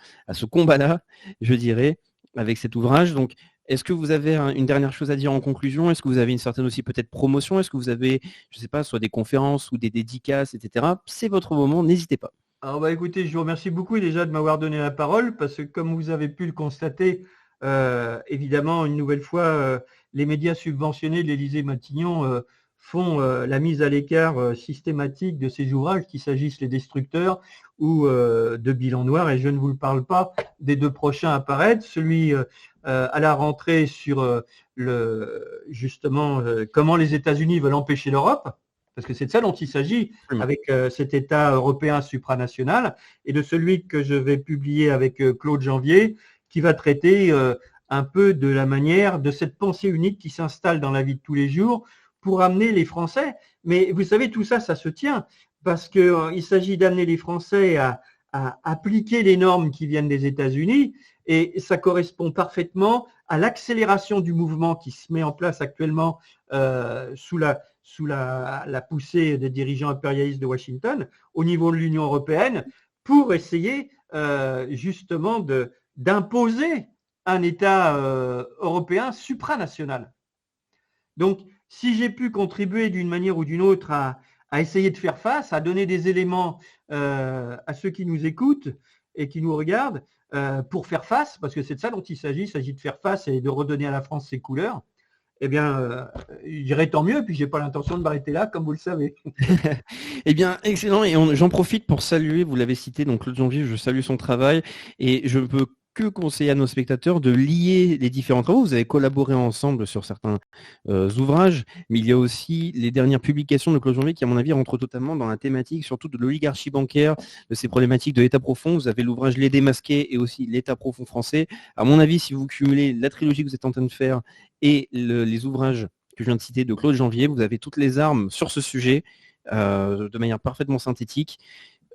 combat-là, je dirais, avec cet ouvrage. Donc, est-ce que vous avez une dernière chose à dire en conclusion ? Est-ce que vous avez une certaine aussi peut-être promotion ? Est-ce que vous avez, je ne sais pas, soit des conférences ou des dédicaces, etc. C'est votre moment, n'hésitez pas. Alors, écoutez, je vous remercie beaucoup déjà de m'avoir donné la parole parce que comme vous avez pu le constater, évidemment, une nouvelle fois, les médias subventionnés de l'Élysée-Matignon font la mise à l'écart systématique de ces ouvrages, qu'il s'agisse Les Destructeurs ou de Bilan Noir, et je ne vous le parle pas des deux prochains à paraître, celui à la rentrée sur justement comment les États-Unis veulent empêcher l'Europe, parce que c'est de ça dont il s'agit avec cet État européen supranational, et de celui que je vais publier avec Claude Janvier, qui va traiter un peu de la manière de cette pensée unique qui s'installe dans la vie de tous les jours pour amener les Français. Mais vous savez, tout ça, ça se tient parce qu'il s'agit d'amener les Français à appliquer les normes qui viennent des États-Unis et ça correspond parfaitement à l'accélération du mouvement qui se met en place actuellement sous la poussée des dirigeants impérialistes de Washington au niveau de l'Union européenne pour essayer justement d'imposer un État européen supranational. Donc, si j'ai pu contribuer d'une manière ou d'une autre à essayer de faire face, à donner des éléments à ceux qui nous écoutent et qui nous regardent pour faire face, parce que c'est de ça dont il s'agit de faire face et de redonner à la France ses couleurs. Eh bien, je dirais tant mieux, puis j'ai pas l'intention de m'arrêter là, comme vous le savez. Eh bien, excellent. Et j'en profite pour saluer, vous l'avez cité, donc Claude Janvier, je salue son travail. Et je ne peux que conseiller à nos spectateurs de lier les différents travaux. Vous avez collaboré ensemble sur certains ouvrages, mais il y a aussi les dernières publications de Claude Janvier qui, à mon avis, rentrent totalement dans la thématique, surtout de l'oligarchie bancaire, de ces problématiques de l'État profond. Vous avez l'ouvrage Les Démasqués et aussi l'État profond français. À mon avis, si vous cumulez la trilogie que vous êtes en train de faire et les ouvrages que je viens de citer de Claude Janvier, vous avez toutes les armes sur ce sujet de manière parfaitement synthétique.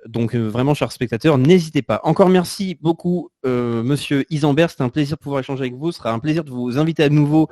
Donc vraiment, chers spectateurs, n'hésitez pas. Encore merci beaucoup, Monsieur Isambert. C'était un plaisir de pouvoir échanger avec vous. Ce sera un plaisir de vous inviter à nouveau